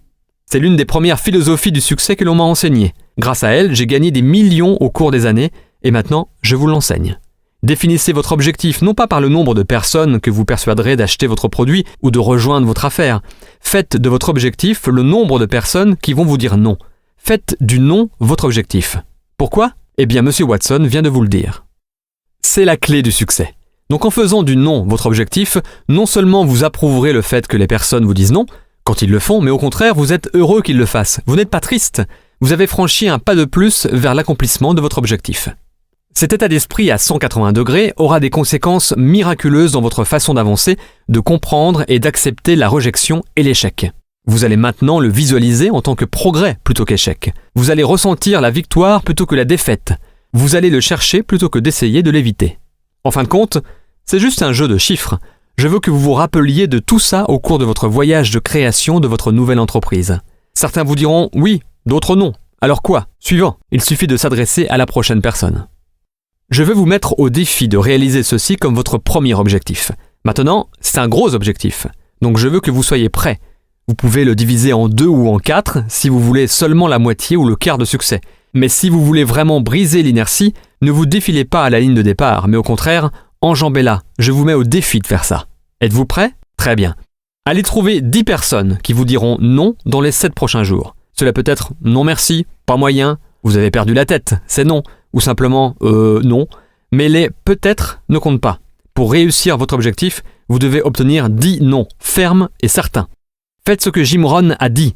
C'est l'une des premières philosophies du succès que l'on m'a enseignée. Grâce à elle, j'ai gagné des millions au cours des années et maintenant, je vous l'enseigne. Définissez votre objectif non pas par le nombre de personnes que vous persuaderez d'acheter votre produit ou de rejoindre votre affaire. Faites de votre objectif le nombre de personnes qui vont vous dire non. Faites du non votre objectif. Pourquoi ? Eh bien, Monsieur Watson vient de vous le dire. C'est la clé du succès. Donc en faisant du non votre objectif, non seulement vous approuverez le fait que les personnes vous disent non, quand ils le font, mais au contraire, vous êtes heureux qu'ils le fassent. Vous n'êtes pas triste. Vous avez franchi un pas de plus vers l'accomplissement de votre objectif. Cet état d'esprit à 180 degrés aura des conséquences miraculeuses dans votre façon d'avancer, de comprendre et d'accepter la rejection et l'échec. Vous allez maintenant le visualiser en tant que progrès plutôt qu'échec. Vous allez ressentir la victoire plutôt que la défaite. Vous allez le chercher plutôt que d'essayer de l'éviter. En fin de compte, c'est juste un jeu de chiffres. Je veux que vous vous rappeliez de tout ça au cours de votre voyage de création de votre nouvelle entreprise. Certains vous diront oui, d'autres non. Alors quoi ? Suivant, il suffit de s'adresser à la prochaine personne. Je veux vous mettre au défi de réaliser ceci comme votre premier objectif. Maintenant, c'est un gros objectif. Donc je veux que vous soyez prêts. Vous pouvez le diviser en 2 ou en 4 si vous voulez seulement la moitié ou le quart de succès. Mais si vous voulez vraiment briser l'inertie, ne vous défilez pas à la ligne de départ, mais au contraire, enjambez-la. Je vous mets au défi de faire ça. Êtes-vous prêts ? Très bien. Allez trouver 10 personnes qui vous diront non dans les 7 prochains jours. Cela peut être non merci, pas moyen, vous avez perdu la tête, c'est non, ou simplement non. Mais les peut-être ne comptent pas. Pour réussir votre objectif, vous devez obtenir 10 non, fermes et certains. Faites ce que Jim Rohn a dit.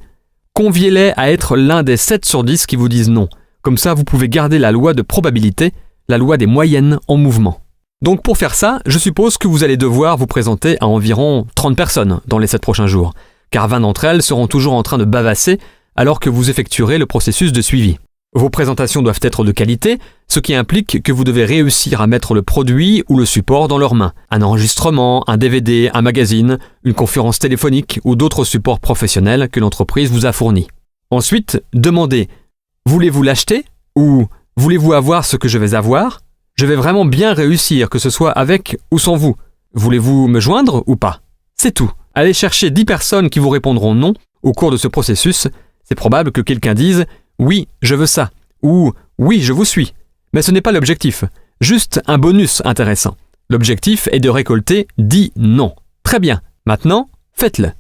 Conviez-les à être l'un des 7 sur 10 qui vous disent non. Comme ça, vous pouvez garder la loi de probabilité, la loi des moyennes en mouvement. Donc pour faire ça, je suppose que vous allez devoir vous présenter à environ 30 personnes dans les 7 prochains jours, car 20 d'entre elles seront toujours en train de bavasser alors que vous effectuerez le processus de suivi. Vos présentations doivent être de qualité, ce qui implique que vous devez réussir à mettre le produit ou le support dans leurs mains. Un enregistrement, un DVD, un magazine, une conférence téléphonique ou d'autres supports professionnels que l'entreprise vous a fournis. Ensuite, demandez « Voulez-vous l'acheter ?» ou « Voulez-vous avoir ce que je vais avoir ? Je vais vraiment bien réussir, que ce soit avec ou sans vous. Voulez-vous me joindre ou pas ?» C'est tout. Allez chercher 10 personnes qui vous répondront non au cours de ce processus. C'est probable que quelqu'un dise « Oui, je veux ça » ou « Oui, je vous suis ». Mais ce n'est pas l'objectif, juste un bonus intéressant. L'objectif est de récolter 10 non. Très bien, maintenant, faites-le.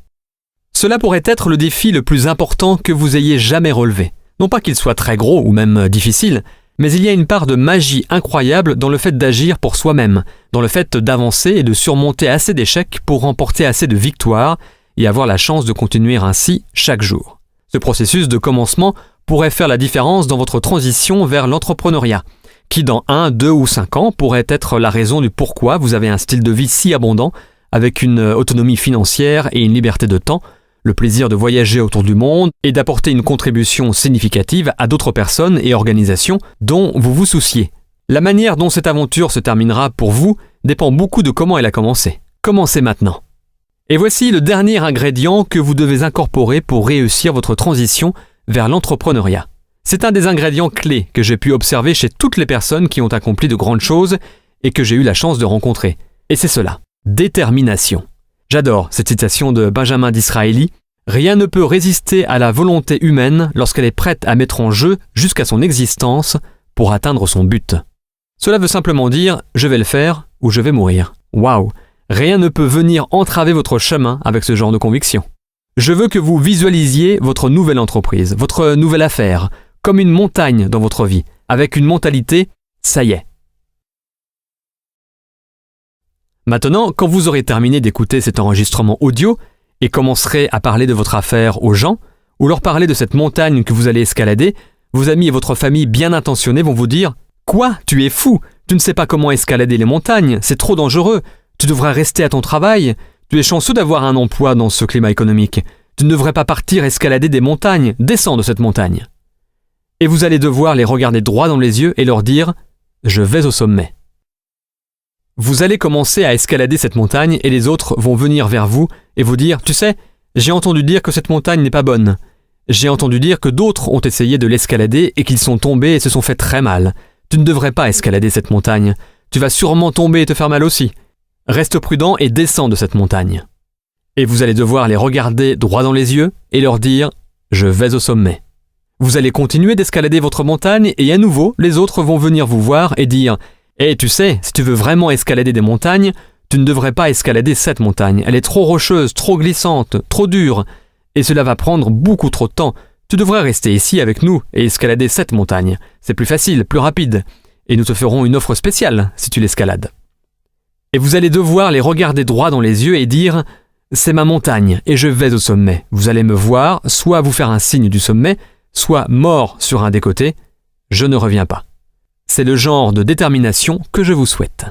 Cela pourrait être le défi le plus important que vous ayez jamais relevé. Non pas qu'il soit très gros ou même difficile, mais il y a une part de magie incroyable dans le fait d'agir pour soi-même, dans le fait d'avancer et de surmonter assez d'échecs pour remporter assez de victoires et avoir la chance de continuer ainsi chaque jour. Ce processus de commencement pourrait faire la différence dans votre transition vers l'entrepreneuriat, qui dans 1, 2 ou 5 ans pourrait être la raison du pourquoi vous avez un style de vie si abondant, avec une autonomie financière et une liberté de temps, le plaisir de voyager autour du monde et d'apporter une contribution significative à d'autres personnes et organisations dont vous vous souciez. La manière dont cette aventure se terminera pour vous dépend beaucoup de comment elle a commencé. Commencez maintenant. Et voici le dernier ingrédient que vous devez incorporer pour réussir votre transition vers l'entrepreneuriat. C'est un des ingrédients clés que j'ai pu observer chez toutes les personnes qui ont accompli de grandes choses et que j'ai eu la chance de rencontrer. Et c'est cela, détermination. J'adore cette citation de Benjamin Disraeli. « Rien ne peut résister à la volonté humaine lorsqu'elle est prête à mettre en jeu jusqu'à son existence pour atteindre son but. » Cela veut simplement dire « je vais le faire ou je vais mourir ». Waouh! Rien ne peut venir entraver votre chemin avec ce genre de conviction. Je veux que vous visualisiez votre nouvelle entreprise, votre nouvelle affaire, comme une montagne dans votre vie, avec une mentalité « ça y est ». Maintenant, quand vous aurez terminé d'écouter cet enregistrement audio et commencerez à parler de votre affaire aux gens, ou leur parler de cette montagne que vous allez escalader, vos amis et votre famille bien intentionnés vont vous dire « Quoi? Tu es fou! Tu ne sais pas comment escalader les montagnes, c'est trop dangereux! Tu devrais rester à ton travail! Tu es chanceux d'avoir un emploi dans ce climat économique! Tu ne devrais pas partir escalader des montagnes! Descends de cette montagne! » Et vous allez devoir les regarder droit dans les yeux et leur dire « Je vais au sommet ». Vous allez commencer à escalader cette montagne et les autres vont venir vers vous et vous dire « Tu sais, j'ai entendu dire que cette montagne n'est pas bonne. J'ai entendu dire que d'autres ont essayé de l'escalader et qu'ils sont tombés et se sont fait très mal. Tu ne devrais pas escalader cette montagne. Tu vas sûrement tomber et te faire mal aussi. Reste prudent et descends de cette montagne. » Et vous allez devoir les regarder droit dans les yeux et leur dire « Je vais au sommet. » Vous allez continuer d'escalader votre montagne et à nouveau, les autres vont venir vous voir et dire « Et tu sais, si tu veux vraiment escalader des montagnes, tu ne devrais pas escalader cette montagne. Elle est trop rocheuse, trop glissante, trop dure. Et cela va prendre beaucoup trop de temps. Tu devrais rester ici avec nous et escalader cette montagne. C'est plus facile, plus rapide. Et nous te ferons une offre spéciale si tu l'escalades. » Et vous allez devoir les regarder droit dans les yeux et dire « C'est ma montagne et je vais au sommet. Vous allez me voir, soit vous faire un signe du sommet, soit mort sur un des côtés. Je ne reviens pas. » C'est le genre de détermination que je vous souhaite.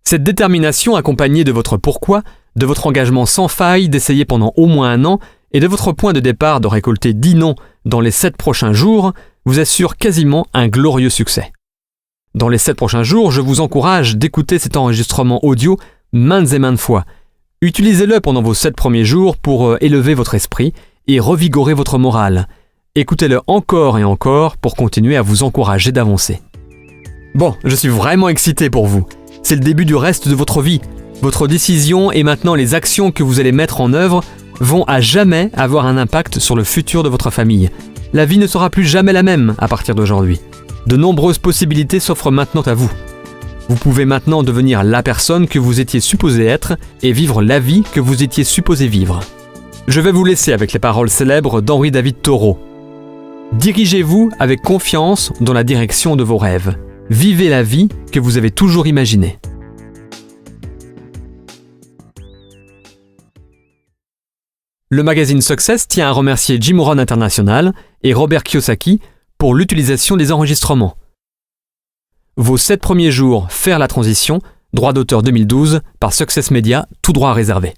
Cette détermination accompagnée de votre pourquoi, de votre engagement sans faille d'essayer pendant au moins 1 an et de votre point de départ de récolter 10 noms dans les 7 prochains jours vous assure quasiment un glorieux succès. Dans les 7 prochains jours, je vous encourage d'écouter cet enregistrement audio maintes et maintes fois. Utilisez-le pendant vos 7 premiers jours pour élever votre esprit et revigorer votre morale. Écoutez-le encore et encore pour continuer à vous encourager d'avancer. Bon, je suis vraiment excité pour vous. C'est le début du reste de votre vie. Votre décision et maintenant les actions que vous allez mettre en œuvre vont à jamais avoir un impact sur le futur de votre famille. La vie ne sera plus jamais la même à partir d'aujourd'hui. De nombreuses possibilités s'offrent maintenant à vous. Vous pouvez maintenant devenir la personne que vous étiez supposé être et vivre la vie que vous étiez supposé vivre. Je vais vous laisser avec les paroles célèbres d'Henri David Thoreau. Dirigez-vous avec confiance dans la direction de vos rêves. Vivez la vie que vous avez toujours imaginée. Le magazine Success tient à remercier Jim Rohn International et Robert Kiyosaki pour l'utilisation des enregistrements. Vos 7 premiers jours, faire la transition, droit d'auteur 2012 par Success Media, tout droit réservé.